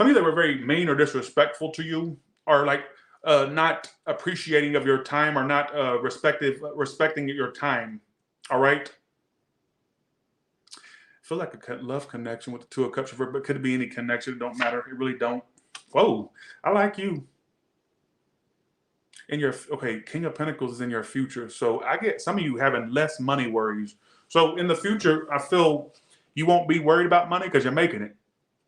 [SPEAKER 1] of them were very mean or disrespectful to you, or like not appreciating of your time, or not respecting your time. All right. I feel like a love connection with the Two of Cups, but could it be any connection? It don't matter. It really don't. Whoa, I like you. King of Pentacles is in your future. So I get some of you having less money worries. So in the future, I feel you won't be worried about money because you're making it.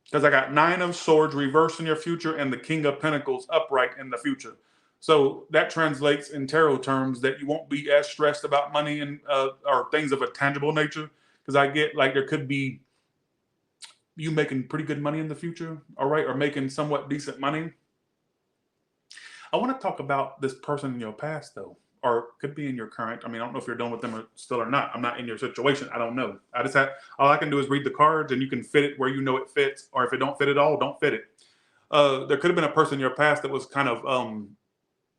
[SPEAKER 1] Because I got Nine of Swords reversed in your future and the King of Pentacles upright in the future. So that translates in tarot terms that you won't be as stressed about money and or things of a tangible nature. Because I get like there could be you making pretty good money in the future, all right, or making somewhat decent money. I want to talk about this person in your past, though, or could be in your current. I mean, I don't know if you're done with them or still or not. I'm not in your situation. I don't know. All I can do is read the cards, and you can fit it where you know it fits, or if it don't fit at all, don't fit it. There could have been a person in your past that was kind of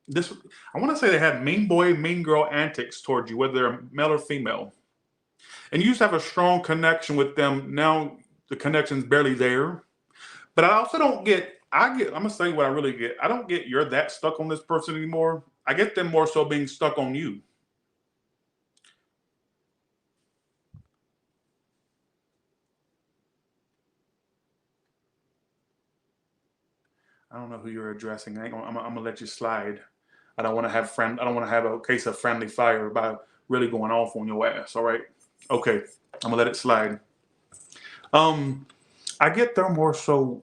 [SPEAKER 1] this. I want to say they had mean boy, mean girl antics towards you, whether they're male or female, and you used to have a strong connection with them. Now the connection's barely there, but I also don't get. I'm gonna say what I really get. I don't get you're that stuck on this person anymore. I get them more so being stuck on you. I don't know who you're addressing. I'm gonna let you slide. I don't want to have a case of friendly fire by really going off on your ass. All right. Okay. I'm gonna let it slide. I get them more so.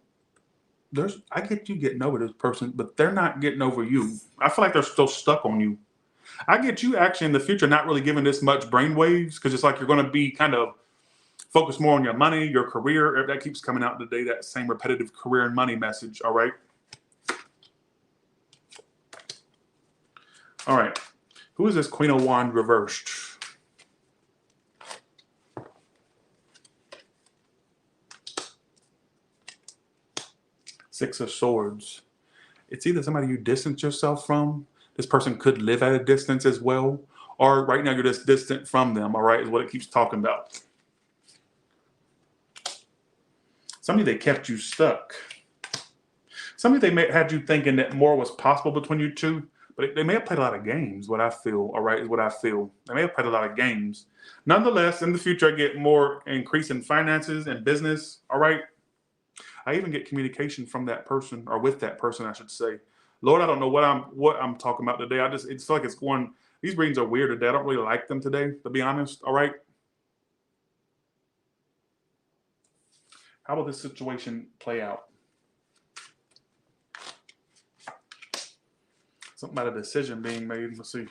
[SPEAKER 1] I get you getting over this person, but they're not getting over you. I feel like they're still stuck on you. I get you actually in the future not really giving this much brainwaves because it's like you're going to be kind of focused more on your money, your career. That keeps coming out today, that same repetitive career and money message. All right. All right. Who is this Queen of Wands reversed? Six of Swords. It's either somebody you distance yourself from. This person could live at a distance as well. Or right now you're just distant from them, all right, is what it keeps talking about. Somebody that kept you stuck. Some of they may had you thinking that more was possible between you two, but they may have played a lot of games. What I feel, all right, is what I feel. They may have played a lot of games. Nonetheless, in the future, I get more increase in finances and business. All right, I even get communication from that person or with that person, I should say. Lord, I don't know what I'm talking about today. I just it's like it's going. These readings are weird today. I don't really like them today, to be honest. All right. How will this situation play out? Something about a decision being made. Let's see.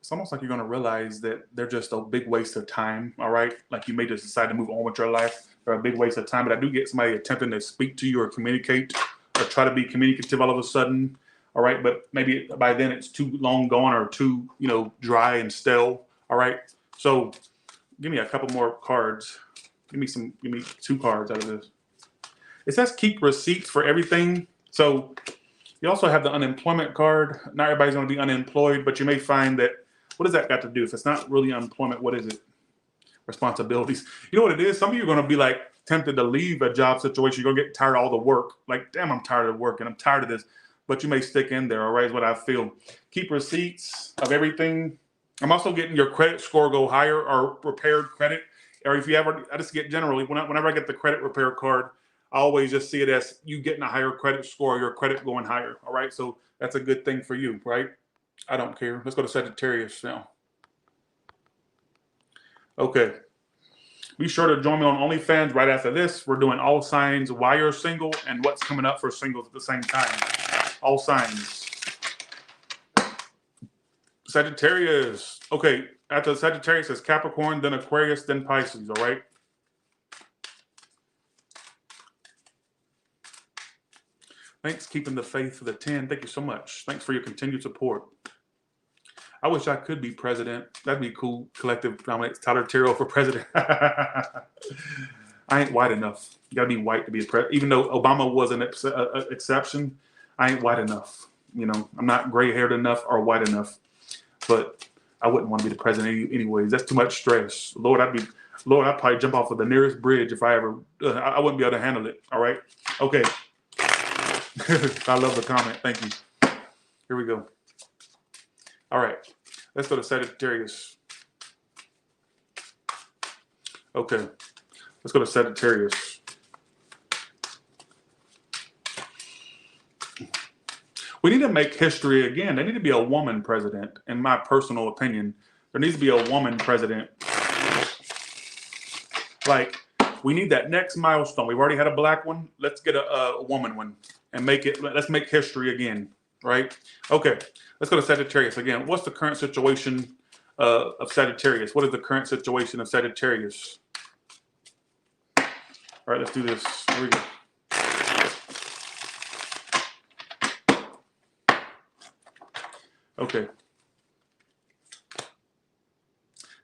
[SPEAKER 1] It's almost like you're going to realize that they're just a big waste of time. All right. Like you may just decide to move on with your life. They're a big waste of time. But I do get somebody attempting to speak to you or communicate or try to be communicative all of a sudden. All right. But maybe by then it's too long gone or too, dry and stale. All right. So give me a couple more cards. Give me 2 cards out of this. It says keep receipts for everything. So you also have the unemployment card. Not everybody's going to be unemployed, but you may find that, what does that got to do? If it's not really unemployment, what is it? Responsibilities. You know what it is? Some of you are going to be like tempted to leave a job situation. You're going to get tired of all the work. Like, damn, I'm tired of work and I'm tired of this. But you may stick in there, all right, is what I feel. Keep receipts of everything. I'm also getting your credit score go higher or repaired credit. Or if you ever, I just get generally, whenever I get the credit repair card, I always just see it as you getting a higher credit score, your credit going higher. All right. So that's a good thing for you, right? I don't care. Let's go to Sagittarius now. Okay. Be sure to join me on OnlyFans right after this. We're doing all signs, why you're single, and what's coming up for singles at the same time. All signs. Sagittarius. Okay. After Sagittarius is Capricorn, then Aquarius, then Pisces. All right. Thanks, keeping the faith for the 10. Thank you so much. Thanks for your continued support. I wish I could be president. That'd be cool. Collective nominates Tyler Terrell for president. I ain't white enough. You gotta be white to be a president. Even though Obama was an exception, I ain't white enough. I'm not gray-haired enough or white enough. But I wouldn't want to be the president anyways. That's too much stress. Lord, I'd probably jump off of the nearest bridge if I ever. I wouldn't be able to handle it. All right. Okay. I love the comment. Thank you. Here we go. All right. Let's go to Sagittarius. Okay. Let's go to Sagittarius. We need to make history again. There need to be a woman president, in my personal opinion. There needs to be a woman president. Like, we need that next milestone. We've already had a black one. Let's get a woman one and let's make history again, right? Okay, let's go to Sagittarius again. What's the current situation of Sagittarius? What is the current situation of Sagittarius? All right, let's do this. Here we go. Okay.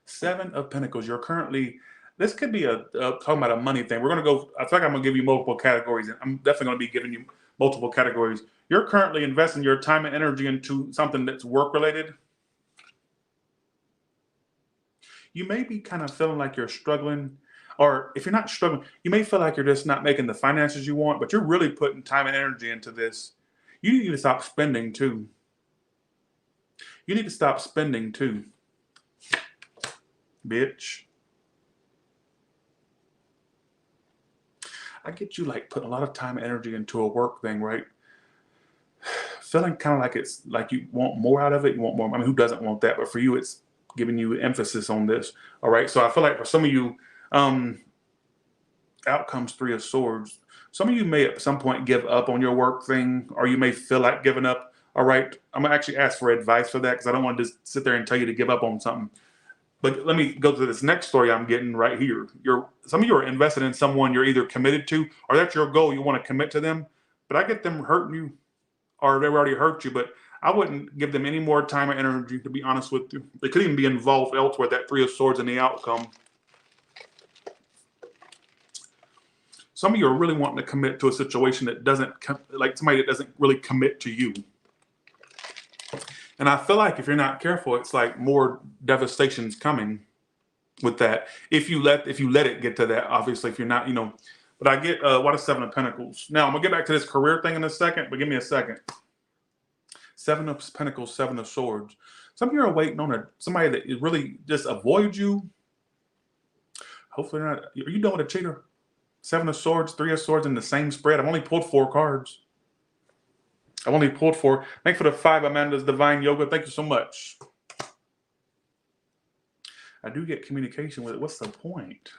[SPEAKER 1] 7 of Pentacles. You're currently, this could be talking about a money thing. We're going to go, I feel like I'm going to give you multiple categories. And I'm definitely going to be giving you multiple categories. You're currently investing your time and energy into something that's work related. You may be kind of feeling like you're struggling, or if you're not struggling, you may feel like you're just not making the finances you want, but you're really putting time and energy into this. You need to stop spending too. You need to stop spending too, bitch. I get you like putting a lot of time and energy into a work thing, right? Feeling kind of like it's like you want more out of it. You want more. I mean, who doesn't want that? But for you, it's giving you emphasis on this. All right. So I feel like for some of you, out comes 3 of Swords. Some of you may at some point give up on your work thing, or you may feel like giving up. All right. I'm going to actually ask for advice for that because I don't want to just sit there and tell you to give up on something. But let me go to this next story I'm getting right here. Some of you are invested in someone you're either committed to, or that's your goal. You want to commit to them, but I get them hurting you, or they've already hurt you. But I wouldn't give them any more time or energy, to be honest with you. They could even be involved elsewhere, that 3 of Swords in the outcome. Some of you are really wanting to commit to a situation that doesn't, like somebody that doesn't really commit to you. And I feel like if you're not careful, it's like more devastation's coming with that. If you let it get to that, obviously, if you're not, But I get what is Seven of Pentacles. Now I'm gonna get back to this career thing in a second, but give me a second. Seven of Pentacles, Seven of Swords. Some of you are waiting on somebody that really just avoids you. Hopefully not. Are you done with a cheater? Seven of Swords, Three of Swords in the same spread. I've only pulled 4 cards. I've only pulled 4. Thank you for the 5, Amanda's Divine Yoga. Thank you so much. I do get communication with it. What's the point?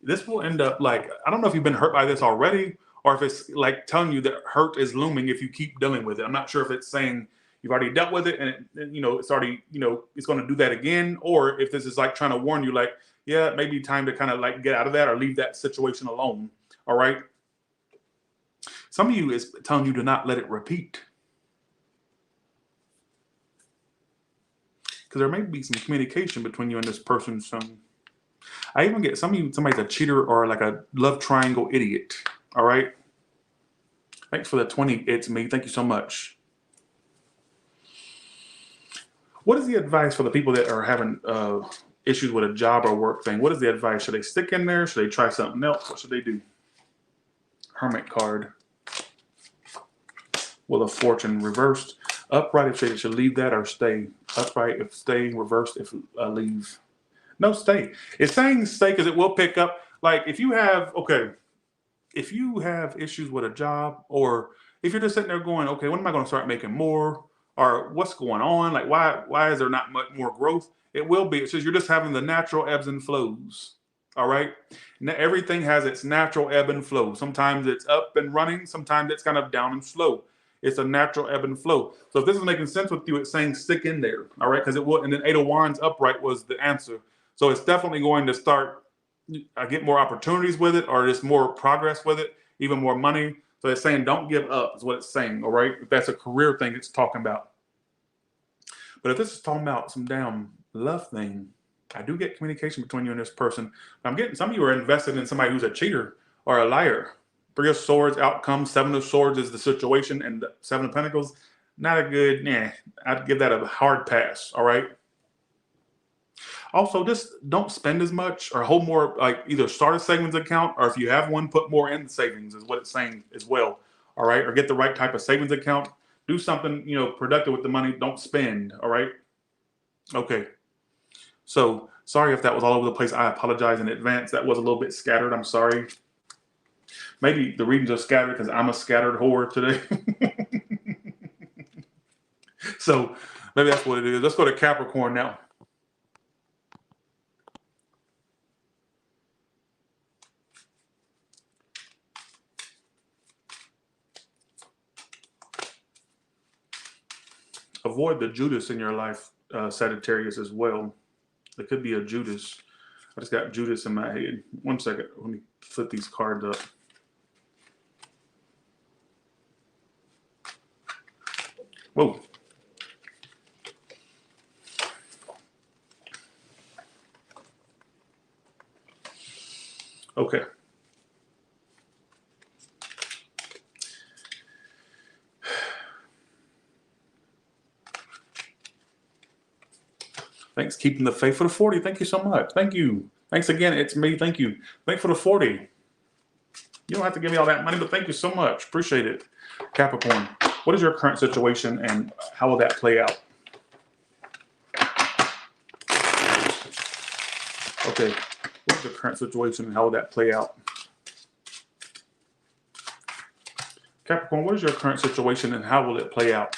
[SPEAKER 1] This will end up like, I don't know if you've been hurt by this already, or if it's like telling you that hurt is looming if you keep dealing with it. I'm not sure if it's saying you've already dealt with it and it's already, it's going to do that again, or if this is like trying to warn you, like, yeah, it may be time to kind of like get out of that or leave that situation alone. All right. Some of you is telling you to not let it repeat. Because there may be some communication between you and this person. I even get some of you, somebody's a cheater or like a love triangle idiot. All right. Thanks for the 20. It's me. Thank you so much. What is the advice for the people that are having issues with a job or work thing? What is the advice? Should they stick in there? Should they try something else? What should they do? Hermit card. Wheel of Fortune reversed. Upright if they should leave that or stay. Upright if stay. Reversed if leave. No, stay. It's saying stay because it will pick up. Like if you have issues with a job, or if you're just sitting there going, okay, when am I going to start making more? Or what's going on? Like why is there not much more growth? It will be. It's just you're just having the natural ebbs and flows. All right. Now, everything has its natural ebb and flow. Sometimes it's up and running. Sometimes it's kind of down and slow. It's a natural ebb and flow. So if this is making sense with you, it's saying stick in there. All right. Because it will. And then 8 of Wands upright was the answer. So it's definitely going to start. I get more opportunities with it, or just more progress with it, even more money. So it's saying don't give up is what it's saying. All right. If that's a career thing it's talking about. But if this is talking about some damn love thing, I do get communication between you and this person. I'm getting some of you are invested in somebody who's a cheater or a liar. 3 of Swords outcome, 7 of Swords is the situation, and the 7 of Pentacles, not a good, I'd give that a hard pass, all right? Also, just don't spend as much or hold more, like either start a savings account, or if you have one, put more in the savings is what it's saying as well, all right? Or get the right type of savings account. Do something, productive with the money. Don't spend, all right? Okay. So sorry if that was all over the place. I apologize in advance. That was a little bit scattered. I'm sorry. Maybe the readings are scattered because I'm a scattered whore today. So maybe that's what it is. Let's go to Capricorn now. Avoid the Judas in your life, Sagittarius, as well. There could be a Judas. I just got Judas in my head. One second. Let me flip these cards up. Whoa. Okay. Thanks. Keeping the faith for the 40. Thank you so much. Thank you. Thanks again. It's me. Thank you. Thanks for the 40. You don't have to give me all that money, but thank you so much. Appreciate it. Capricorn, what is your current situation and how will that play out? Okay. What is the current situation and how will that play out? Capricorn, what is your current situation and how will it play out?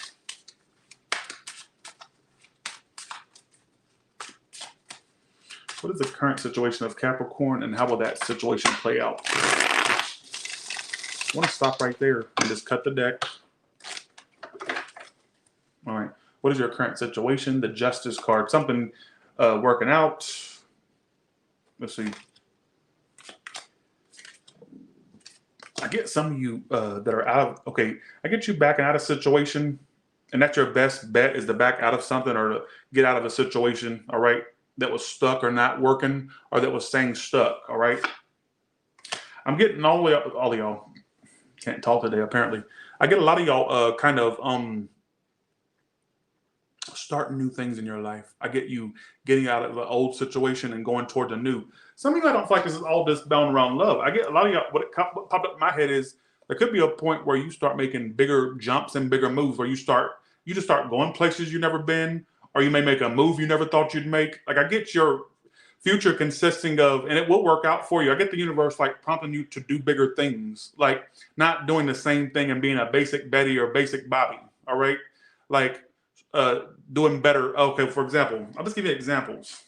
[SPEAKER 1] What is the current situation of Capricorn and how will that situation play out? I want to stop right there and just cut the deck. All right. What is your current situation? The Justice card. Something working out. Let's see. I get some of you that are out of, okay, I get you backing out of situation, and that's your best bet is to back out of something or to get out of a situation, all right, that was stuck or not working or that was staying stuck, all right? I'm getting all the way up, all of y'all can't talk today apparently. I get a lot of y'all kind of starting new things in your life. I get you getting out of an old situation and going towards a new. Some of you, I don't feel like this is all just bound around love. I get a lot of y'all, what popped up in my head is there could be a point where you start making bigger jumps and bigger moves where you just start going places you've never been, or you may make a move you never thought you'd make. Like I get your future consisting of, and it will work out for you. I get the universe like prompting you to do bigger things, like not doing the same thing and being a basic Betty or basic Bobby. All right. Like doing better. Okay. For example, I'll just give you examples.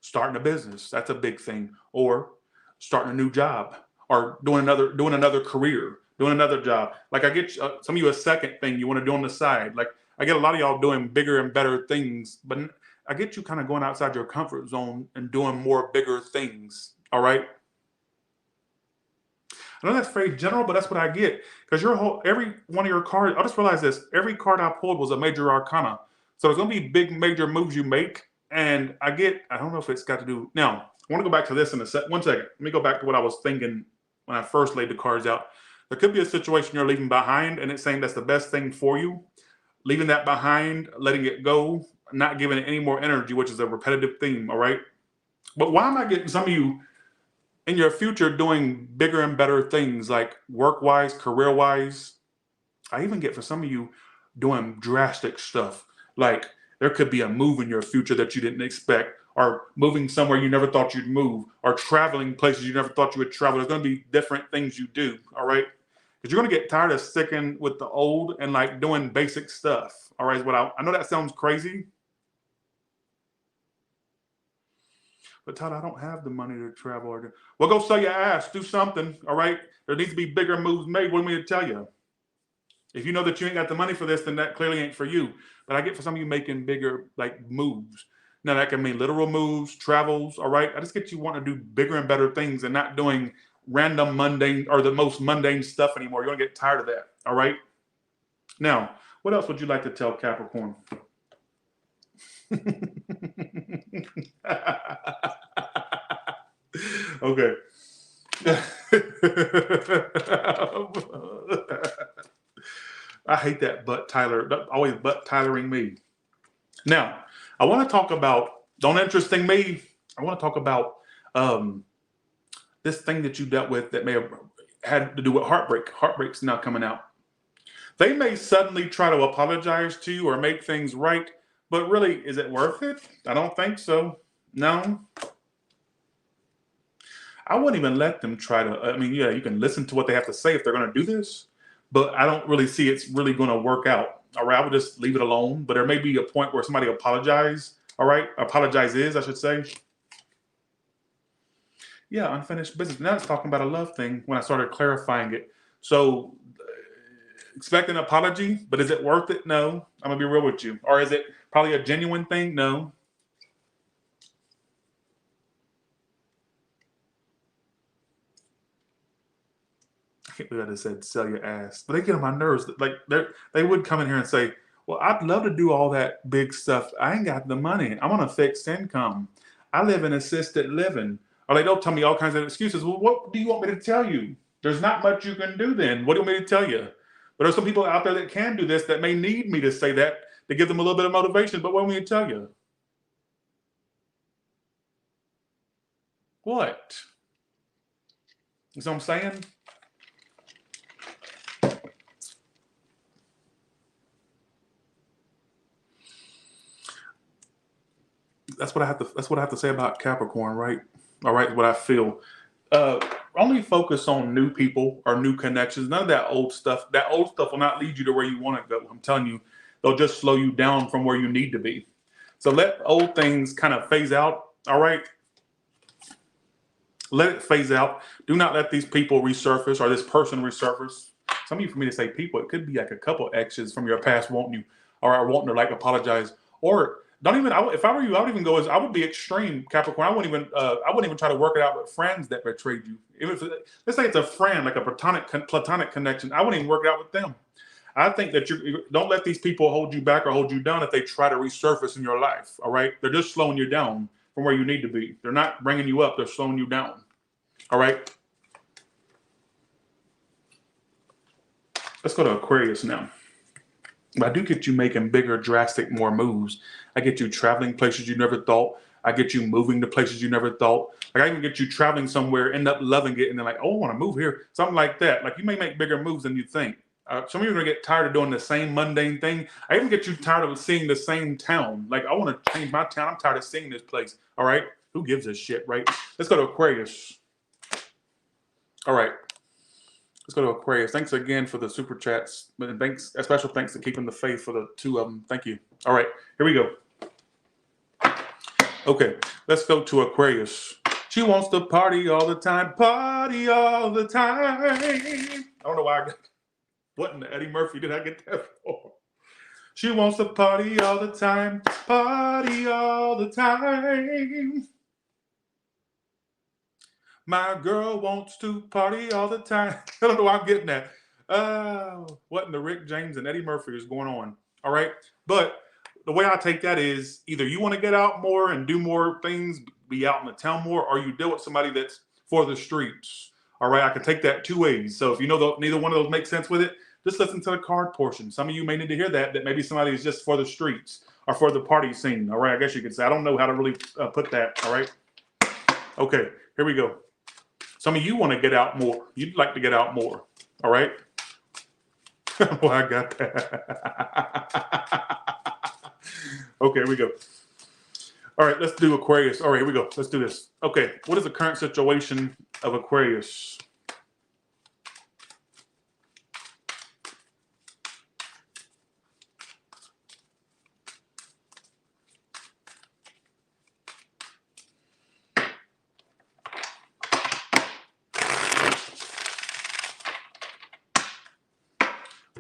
[SPEAKER 1] Starting a business, that's a big thing, or starting a new job, or doing another career, doing another job. Like I get some of you a second thing you want to do on the side. Like I get a lot of y'all doing bigger and better things, but I get you kind of going outside your comfort zone and doing more bigger things. All right. I know that's very general, but that's what I get because every one of your cards. I just realized this: every card I pulled was a major arcana. So there's going to be big major moves you make, and I don't know if it's got to do. Now I want to go back to this in a sec. 1 second. Let me go back to what I was thinking when I first laid the cards out. There could be a situation you're leaving behind, and it's saying that's the best thing for you. Leaving that behind, letting it go, not giving it any more energy, which is a repetitive theme. All right. But why am I getting some of you in your future doing bigger and better things like work wise, career wise? I even get for some of you doing drastic stuff. Like there could be a move in your future that you didn't expect, or moving somewhere you never thought you'd move, or traveling places you never thought you would travel. There's going to be different things you do. All right. Because you're going to get tired of sticking with the old and like doing basic stuff. All right. Is what I know that sounds crazy. But Todd, I don't have the money to travel. Well, go sell your ass. Do something. All right. There needs to be bigger moves made. What am I to tell you? If you know that you ain't got the money for this, then that clearly ain't for you. But I get for some of you making bigger like moves. Now that can mean literal moves, travels. All right. I just get you wanting to do bigger and better things and not doing random mundane or the most mundane stuff anymore. You're gonna get tired of that. All right. Now, what else would you like to tell Capricorn? Okay. I hate that butt Tyler, always butt Tylering me. Now, I want to talk about, don't interesting me. I want to talk about this thing that you dealt with that may have had to do with heartbreak. Heartbreak's now coming out. They may suddenly try to apologize to you or make things right, but really, is it worth it? I don't think so. No. I wouldn't even let them try to. I mean, yeah, you can listen to what they have to say if they're going to do this, but I don't really see it's really going to work out. All right, I would just leave it alone. But there may be a point where somebody apologizes. All right, apologizes, I should say. Yeah, unfinished business. Now it's talking about a love thing when I started clarifying it. So expect an apology, but is it worth it? No. I'm going to be real with you. Or is it probably a genuine thing? No. I can't believe I just said sell your ass. But they get on my nerves. Like they would come in here and say, well, I'd love to do all that big stuff. I ain't got the money. I'm on a fixed income. I live in assisted living. Or they don't tell me all kinds of excuses. Well, what do you want me to tell you? There's not much you can do then. What do you want me to tell you? But there's some people out there that can do this that may need me to say that to give them a little bit of motivation. But what do you want me to tell you? What? You know what I'm saying? That's what I have to say about Capricorn, right? All right, what I feel. Only focus on new people or new connections. None of that old stuff. That old stuff will not lead you to where you want to go. I'm telling you, they'll just slow you down from where you need to be. So let old things kind of phase out. All right. Let it phase out. Do not let these people resurface or this person resurface. Some of you, for me to say people, it could be like a couple exes from your past wanting you or wanting to like apologize. Or don't even. If I were you, I would even go as I would be extreme, Capricorn. I wouldn't even try to work it out with friends that betrayed you. Let's say it's a friend, like a platonic connection. I wouldn't even work it out with them. I think that you don't let these people hold you back or hold you down if they try to resurface in your life. All right, they're just slowing you down from where you need to be. They're not bringing you up. They're slowing you down. All right. Let's go to Aquarius now. But I do get you making bigger, drastic, more moves. I get you traveling places you never thought. I get you moving to places you never thought. Like I even get you traveling somewhere, end up loving it, and then like, oh, I want to move here. Something like that. Like you may make bigger moves than you think. Some of you are gonna get tired of doing the same mundane thing. I even get you tired of seeing the same town. Like I want to change my town. I'm tired of seeing this place. All right. Who gives a shit, right? Let's go to Aquarius. All right. Let's go to Aquarius. Thanks again for the super chats. And thanks, a special thanks to keeping the faith for the two of them. Thank you. All right, here we go. Okay, let's go to Aquarius. She wants to party all the time, party all the time. I don't know why I got, what in the Eddie Murphy did I get that for? She wants to party all the time, party all the time. My girl wants to party all the time. I don't know why I'm getting that. What in the Rick James and Eddie Murphy is going on? All right. But the way I take that is either you want to get out more and do more things, be out in the town more, or you deal with somebody that's for the streets. All right. I can take that two ways. So if you know neither one of those makes sense with it, just listen to the card portion. Some of you may need to hear that maybe somebody is just for the streets or for the party scene. All right. I guess you could say, I don't know how to really put that. All right. Okay. Here we go. Some of you want to get out more. You'd like to get out more. All right. Well, I got that. Okay, here we go. All right, let's do Aquarius. All right, here we go. Let's do this. Okay, what is the current situation of Aquarius?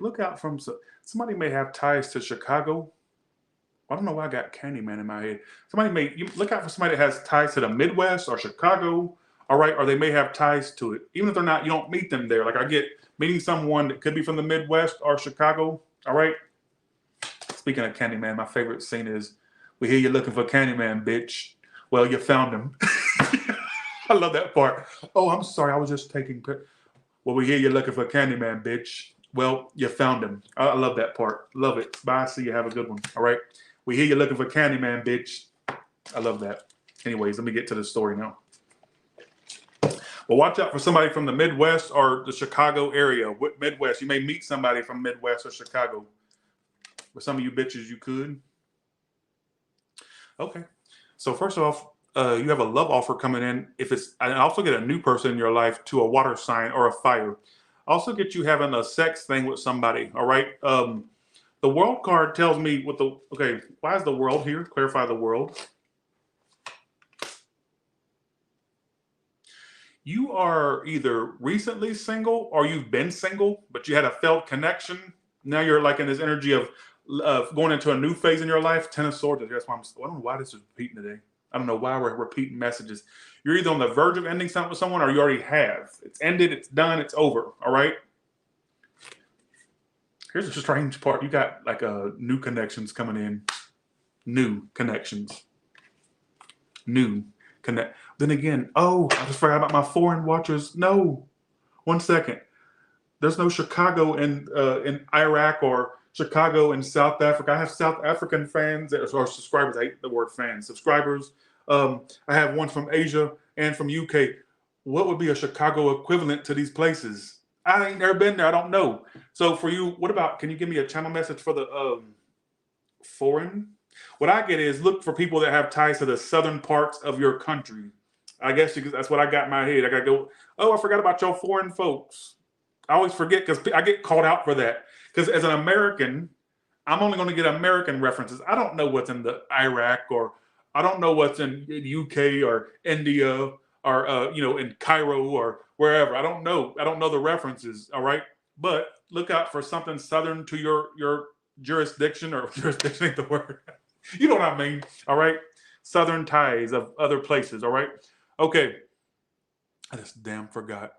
[SPEAKER 1] Look out from somebody may have ties to Chicago. I don't know why I got Candyman in my head. Somebody may look out for somebody that has ties to the Midwest or Chicago. All right, or they may have ties to it, even if they're not. You don't meet them there. Like I get meeting someone that could be from the Midwest or Chicago. All right. Speaking of Candyman, my favorite scene is, "We hear you're looking for Candyman, bitch. Well, you found him." I love that part. Oh, I'm sorry, I was just taking. Well, we hear you're looking for Candyman, bitch. Well, you found him. I love that part. Love it. Bye. See you. Have a good one. All right. We hear you're looking for Candyman, bitch. I love that. Anyways, let me get to the story now. Well, watch out for somebody from the Midwest or the Chicago area. Midwest. You may meet somebody from Midwest or Chicago. With some of you bitches, you could. Okay. So first off, you have a love offer coming in. I also get a new person in your life to a water sign or a fire. Also get you having a sex thing with somebody. All right. The world card tells me why is the world here? Clarify the world. You are either recently single or you've been single, but you had a failed connection. Now you're like in this energy of going into a new phase in your life. Ten of Swords. That's why I don't know why this is repeating today. I don't know why we're repeating messages. You're either on the verge of ending something with someone or you already have. It's ended, it's done, it's over. All right. Here's the strange part. You got like new connections coming in. New connections. New connect. Then again, oh, I just forgot about my foreign watchers. No. 1 second. There's no Chicago in Iraq or Chicago in South Africa. I have South African fans or subscribers. I hate the word fans. Subscribers. I have one from Asia and from UK. What would be a Chicago equivalent to these places? I ain't never been there. I don't know. So for you, can you give me a channel message for the foreign? What I get is look for people that have ties to the southern parts of your country. I guess that's what I got in my head. I got to go, oh, I forgot about your foreign folks. I always forget because I get called out for that. Because as an American, I'm only going to get American references. I don't know what's in the Iraq, or I don't know what's in UK or India or in Cairo or wherever. I don't know. I don't know the references. All right, but look out for something southern to your jurisdiction, or jurisdiction ain't the word. You know what I mean? All right, southern ties of other places. All right, okay. I just damn forgot.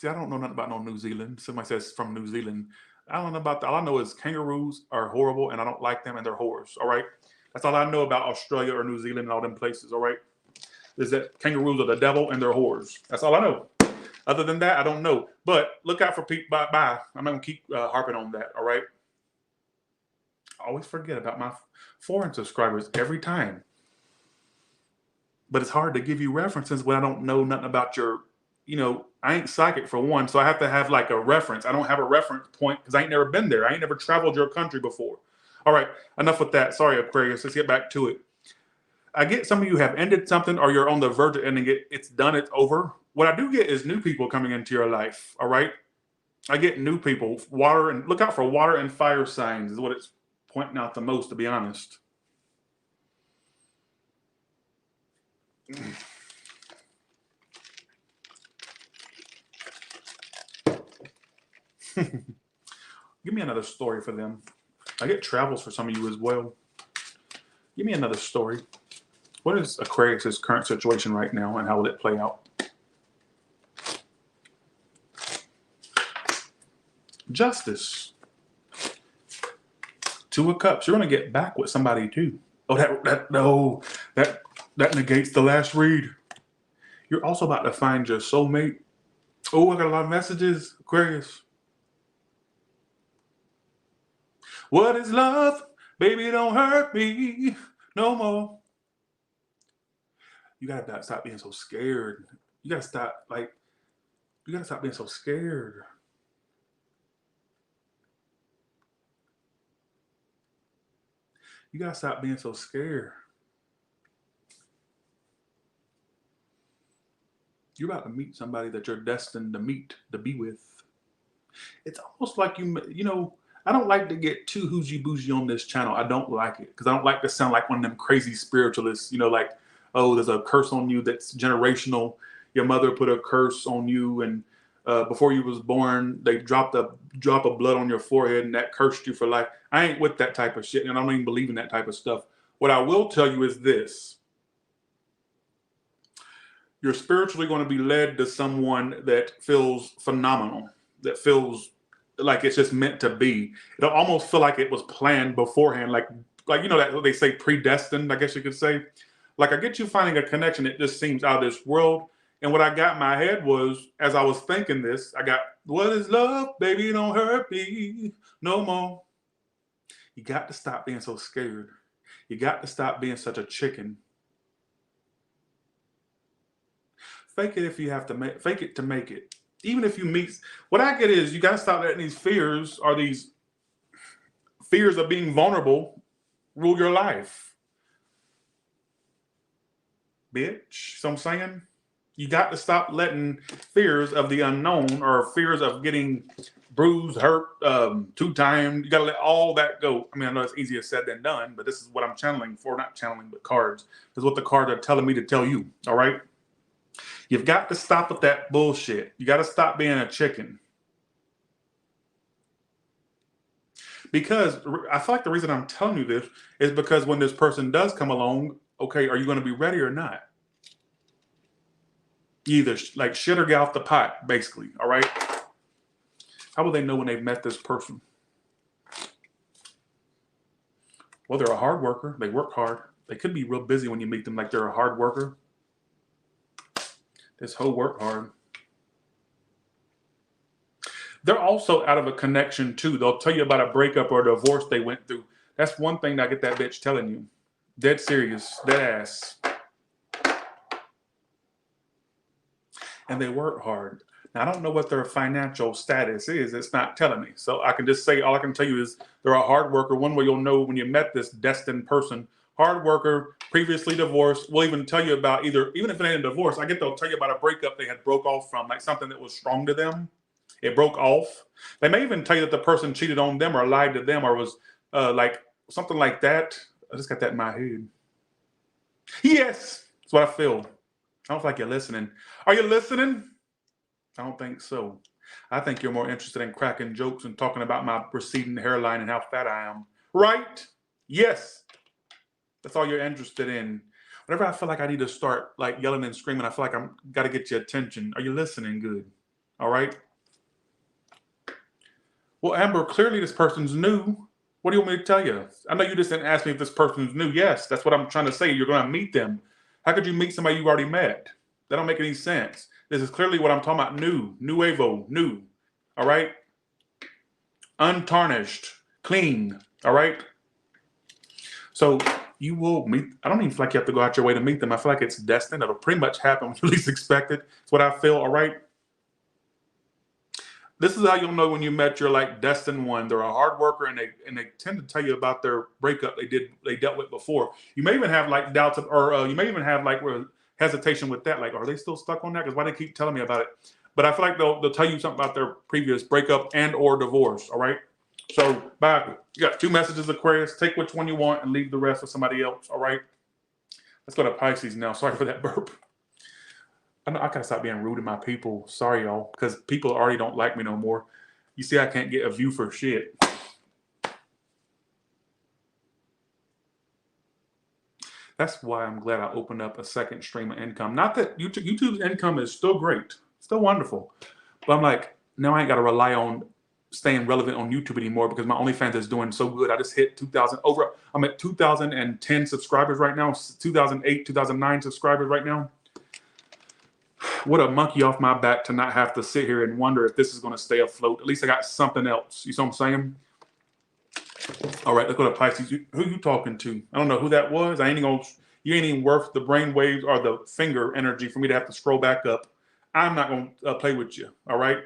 [SPEAKER 1] See, I don't know nothing about no New Zealand. Somebody says from New Zealand. I don't know about that. All I know is kangaroos are horrible and I don't like them and they're whores. All right. That's all I know about Australia or New Zealand and all them places. All right. Is that kangaroos are the devil and they're whores. That's all I know. Other than that, I don't know. But look out for people. Bye. I'm not going to keep harping on that. All right. I always forget about my foreign subscribers every time. But it's hard to give you references when I don't know nothing about your, I ain't psychic for one, so I have to have like a reference. I don't have a reference point because I ain't never been there. I ain't never traveled your country before. All right, enough with that. Sorry, Aquarius. Let's get back to it. I get some of you have ended something or you're on the verge of ending it. It's done. It's over. What I do get is new people coming into your life. All right. I get new people. Water and look out for water and fire signs is what it's pointing out the most, to be honest. Give me another story for them. I get travels for some of you as well. Give me another story. What is Aquarius' current situation right now and how will it play out? Justice. Two of Cups. You're going to get back with somebody too. Oh, that negates the last read. You're also about to find your soulmate. Oh, I got a lot of messages, Aquarius. What is love? Baby, don't hurt me no more. You gotta stop being so scared. You gotta stop being so scared. You gotta stop being so scared. You're about to meet somebody that you're destined to meet, to be with. It's almost like I don't like to get too hoogie bougie on this channel. I don't like it because I don't like to sound like one of them crazy spiritualists, like, oh, there's a curse on you that's generational. Your mother put a curse on you, and before you was born, they dropped a drop of blood on your forehead, and that cursed you for life. I ain't with that type of shit, and I don't even believe in that type of stuff. What I will tell you is this. You're spiritually going to be led to someone that feels phenomenal, that feels like it's just meant to be. It'll almost feel like it was planned beforehand, like that what they say, predestined, I guess you could say. Like I get you finding a connection that just seems out of this world. And what I got in my head was, as I was thinking this, I got, what is love? Baby, don't hurt me no more. You got to stop being so scared. You got to stop being such a chicken. Fake it if you have to fake it to make it. Even if you meet, what I get is you got to stop letting these fears of being vulnerable rule your life. Bitch. So I'm saying you got to stop letting fears of the unknown or fears of getting bruised, hurt, two-time. You got to let all that go. I mean, I know it's easier said than done, but this is what I'm channeling for, not channeling, but cards. This is what the cards are telling me to tell you. All right. You've got to stop with that bullshit. You got to stop being a chicken. Because I feel like the reason I'm telling you this is because when this person does come along, okay, are you going to be ready or not? Either like shit or get off the pot, basically. All right. How will they know when they've met this person? Well, they're a hard worker. They work hard. They could be real busy when you meet them, like they're a hard worker. This whole work hard. They're also out of a connection too. They'll tell you about a breakup or a divorce they went through. That's one thing that I get that bitch telling you. Dead serious, dead ass. And they work hard. Now, I don't know what their financial status is. It's not telling me. So I can just say, all I can tell you is they're a hard worker. One way you'll know when you met this destined person. Hard worker, previously divorced. We'll even tell you about even if it ain't a divorce, they'll tell you about a breakup they had broke off from, like something that was strong to them. It broke off. They may even tell you that the person cheated on them or lied to them or was like something like that. I just got that in my head. Yes, that's what I feel. I don't feel like you're listening. Are you listening? I don't think so. I think you're more interested in cracking jokes and talking about my receding hairline and how fat I am. Right? Yes. That's all you're interested in. Whenever I feel like I need to start like yelling and screaming, I feel like I'm got to get your attention. Are you listening good? All right. Well, Amber, clearly this person's new. What do you want me to tell you? I know you just didn't ask me if this person's new. Yes, that's what I'm trying to say. You're going to meet them. How could you meet somebody you've already met? That don't make any sense. This is clearly what I'm talking about. New. Nuevo. All right. Untarnished. Clean. All right. So you will meet, I don't even feel like you have to go out your way to meet them. I feel like it's destined. It'll pretty much happen when you least expect it. It's what I feel, all right? This is how you'll know when you met your like destined one. They're a hard worker, and they tend to tell you about their breakup they dealt with before. You may even have like doubts or you may even have like hesitation with that. Like, are they still stuck on that? Because why they keep telling me about it? But I feel like they'll tell you something about their previous breakup and or divorce. All right. So bye. You got 2 messages, Aquarius. Take which one you want and leave the rest for somebody else. All right. Let's go to Pisces now. Sorry for that burp. I know I gotta stop being rude to my people. Sorry, y'all, because people already don't like me no more. You see, I can't get a view for shit. That's why I'm glad I opened up a second stream of income. Not that YouTube's income is still great, still wonderful, but I'm like, now I ain't gotta rely on staying relevant on YouTube anymore because my OnlyFans is doing so good. I just hit 2,000 over. I'm at 2,010 subscribers right now. 2008, 2009 subscribers right now. What a monkey off my back to not have to sit here and wonder if this is going to stay afloat. At least I got something else. You see what I'm saying? All right, let's go to Pisces. Who you talking to? I don't know who that was. You ain't even worth the brain waves or the finger energy for me to have to scroll back up. I'm not going to play with you. All right.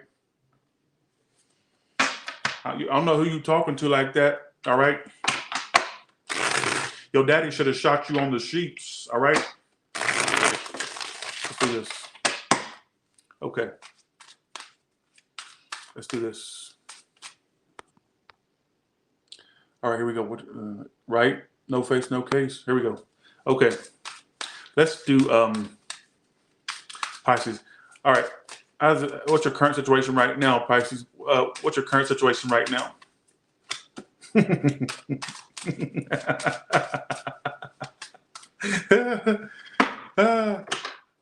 [SPEAKER 1] I don't know who you talking to like that. All right. Your daddy should have shot you on the sheets. All right. Let's do this. Okay. Let's do this. All right, here we go. Right? No face, no case. Here we go. Okay. Let's do Pisces. All right. What's your current situation right now, Pisces? What's your current situation right now?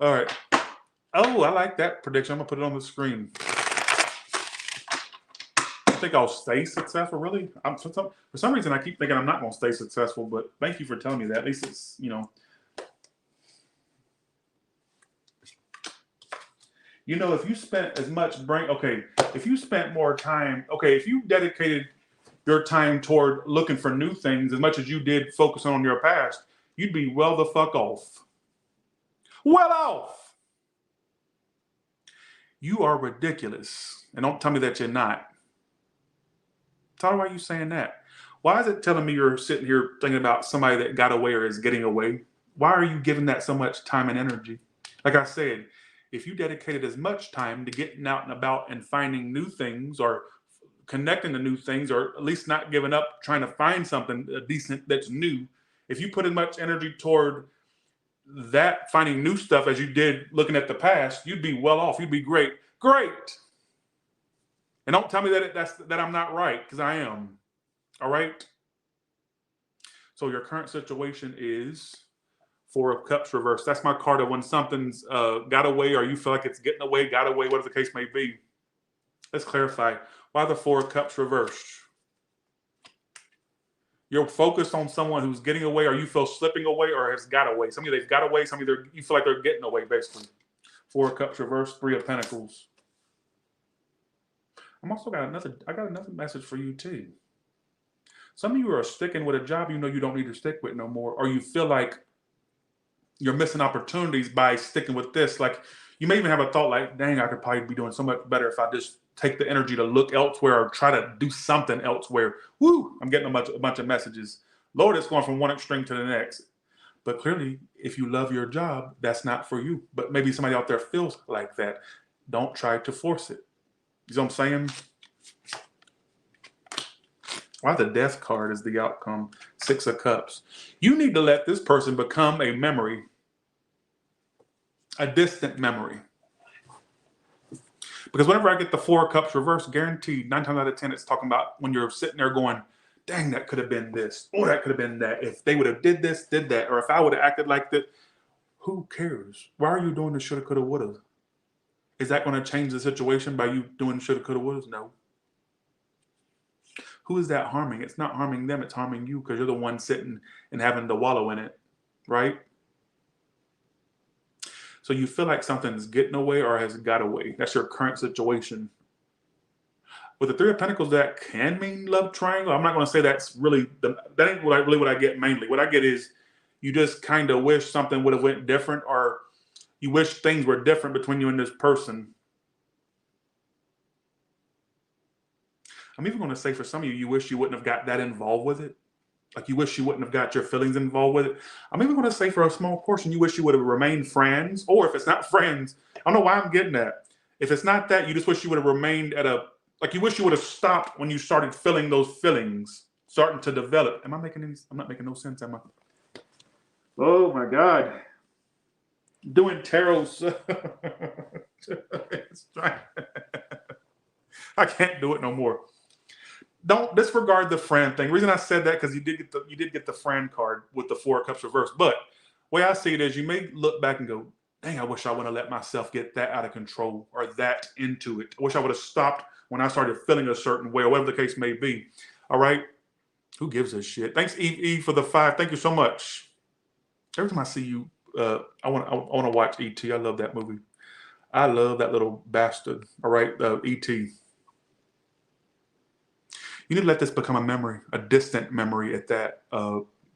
[SPEAKER 1] All right. Oh, I like that prediction. I'm gonna put it on the screen. I think I'll stay successful. Really, for some reason I keep thinking I'm not gonna stay successful. But thank you for telling me that. At least it's if you spent as much brain. Okay, if you spent more time. Okay, if you dedicated your time toward looking for new things as much as you did focusing on your past, you'd be well the fuck off. Well off. You are ridiculous. And don't tell me that you're not. Tell me why you saying that. Why is it telling me you're sitting here thinking about somebody that got away or is getting away? Why are you giving that so much time and energy? Like I said, if you dedicated as much time to getting out and about and finding new things or connecting to new things, or at least not giving up trying to find something decent that's new, if you put as much energy toward that finding new stuff as you did looking at the past, you'd be well off. You'd be great. And don't tell me that I'm not right, because I am. All right. So your current situation is 4 of Cups reversed. That's my card of when something's got away, or you feel like it's getting away, got away, whatever the case may be. Let's clarify. Why the 4 of Cups reversed? You're focused on someone who's getting away, or you feel slipping away, or has got away. Some of you, they've got away. Some of you, you feel like they're getting away, basically. 4 of Cups reversed, 3 of Pentacles. I got another message for you too. Some of you are sticking with a job you know you don't need to stick with no more, or you feel like you're missing opportunities by sticking with this. Like you may even have a thought like, dang, I could probably be doing so much better if I just take the energy to look elsewhere or try to do something elsewhere. Woo! I'm getting a bunch of messages. Lord, it's going from one extreme to the next. But clearly, if you love your job, that's not for you. But maybe somebody out there feels like that. Don't try to force it. You know what I'm saying? Why the Death card is the outcome? 6 of Cups. You need to let this person become a memory, a distant memory. Because whenever I get the 4 of Cups reversed, guaranteed, 9 times out of 10, it's talking about when you're sitting there going, dang, that could have been this. Oh, that could have been that. If they would have did this, did that. Or if I would have acted like that, who cares? Why are you doing the shoulda, coulda, woulda? Is that going to change the situation by you doing shoulda, coulda, wouldas? No. Who is that harming? It's not harming them. It's harming you because you're the one sitting and having to wallow in it, right? So you feel like something's getting away or has got away. That's your current situation. with the Three of Pentacles, that can mean love triangle. I'm not going to say that's really that ain't what I get mainly. What I get is you just kind of wish something would have went different, or you wish things were different between you and this person. I'm even going to say for some of you, you wish you wouldn't have got that involved with it. Like you wish you wouldn't have got your feelings involved with it. I'm even going to say for a small portion, you wish you would have remained friends. Or if it's not friends, I don't know why I'm getting that. If it's not that, you just wish you would have remained like you wish you would have stopped when you started feeling those feelings starting to develop. Am I making any? I'm not making no sense, am I? Oh my God. Doing tarot's. I can't do it no more. Don't disregard the friend thing. The reason I said that because you did get the friend card with the Four of Cups reversed. But the way I see it is, you may look back and go, "Dang, I wish I wouldn't have let myself get that out of control or that into it. I wish I would have stopped when I started feeling a certain way, or whatever the case may be." All right. Who gives a shit? Thanks, Eve, for the 5. Thank you so much. Every time I see you, I want to watch E.T. I love that movie. I love that little bastard. All right, E.T. You need to let this become a memory, a distant memory at that,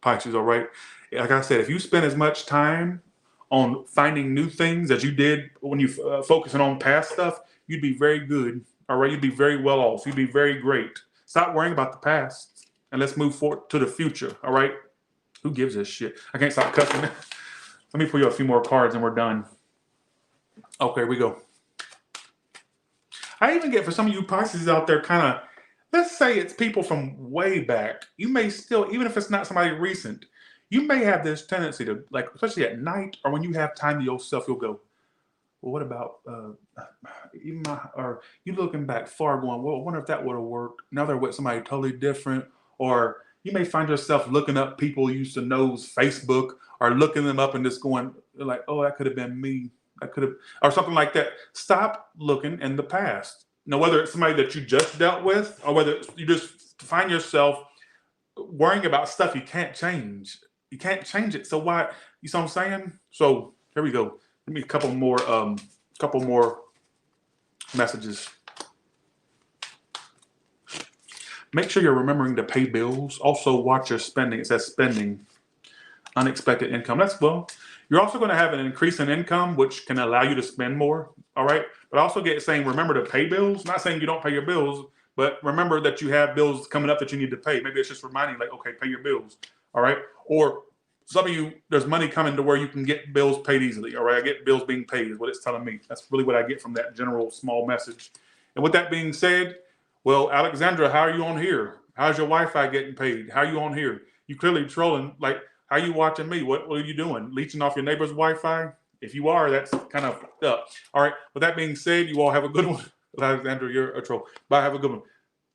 [SPEAKER 1] Pisces, all right? Like I said, if you spend as much time on finding new things as you did when you focusing on past stuff, you'd be very good, all right? You'd be very well off. You'd be very great. Stop worrying about the past, and let's move forward to the future, all right? Who gives a shit? I can't stop cussing. Let me pull you a few more cards and we're done. Okay, here we go. I even get, for some of you Pisces out there, kind of, let's say it's people from way back. You may still, even if it's not somebody recent, you may have this tendency to, like, especially at night or when you have time to yourself, you'll go, well, what about, or you looking back far going, well, I wonder if that would have worked. Now they're with somebody totally different. Or you may find yourself looking up people you used to know's Facebook, or looking them up and just going like, oh, that could have been me. I could have, or something like that. Stop looking in the past. Now, whether it's somebody that you just dealt with, or whether you just find yourself worrying about stuff you can't change. You can't change it. So why, you see what I'm saying? So here we go. Let me a couple more messages. Make sure you're remembering to pay bills. Also watch your spending. It says spending, unexpected income. That's, well, you're also going to have an increase in income, which can allow you to spend more. All right. But also get saying, remember to pay bills. Not saying you don't pay your bills, but remember that you have bills coming up that you need to pay. Maybe it's just reminding, like, okay, pay your bills. All right. Or some of you, there's money coming to where you can get bills paid easily. All right. I get bills being paid is what it's telling me. That's really what I get from that general small message. And with that being said, well, Alexandra, how are you on here? How's your Wi-Fi getting paid? How are you on here? You clearly trolling. Like, how are you watching me? What are you doing? Leeching off your neighbor's Wi-Fi? If you are, that's kind of fucked up. All right. With that being said, you all have a good one. Alexandra, you're a troll. Bye. Have a good one.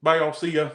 [SPEAKER 1] Bye, y'all. See ya.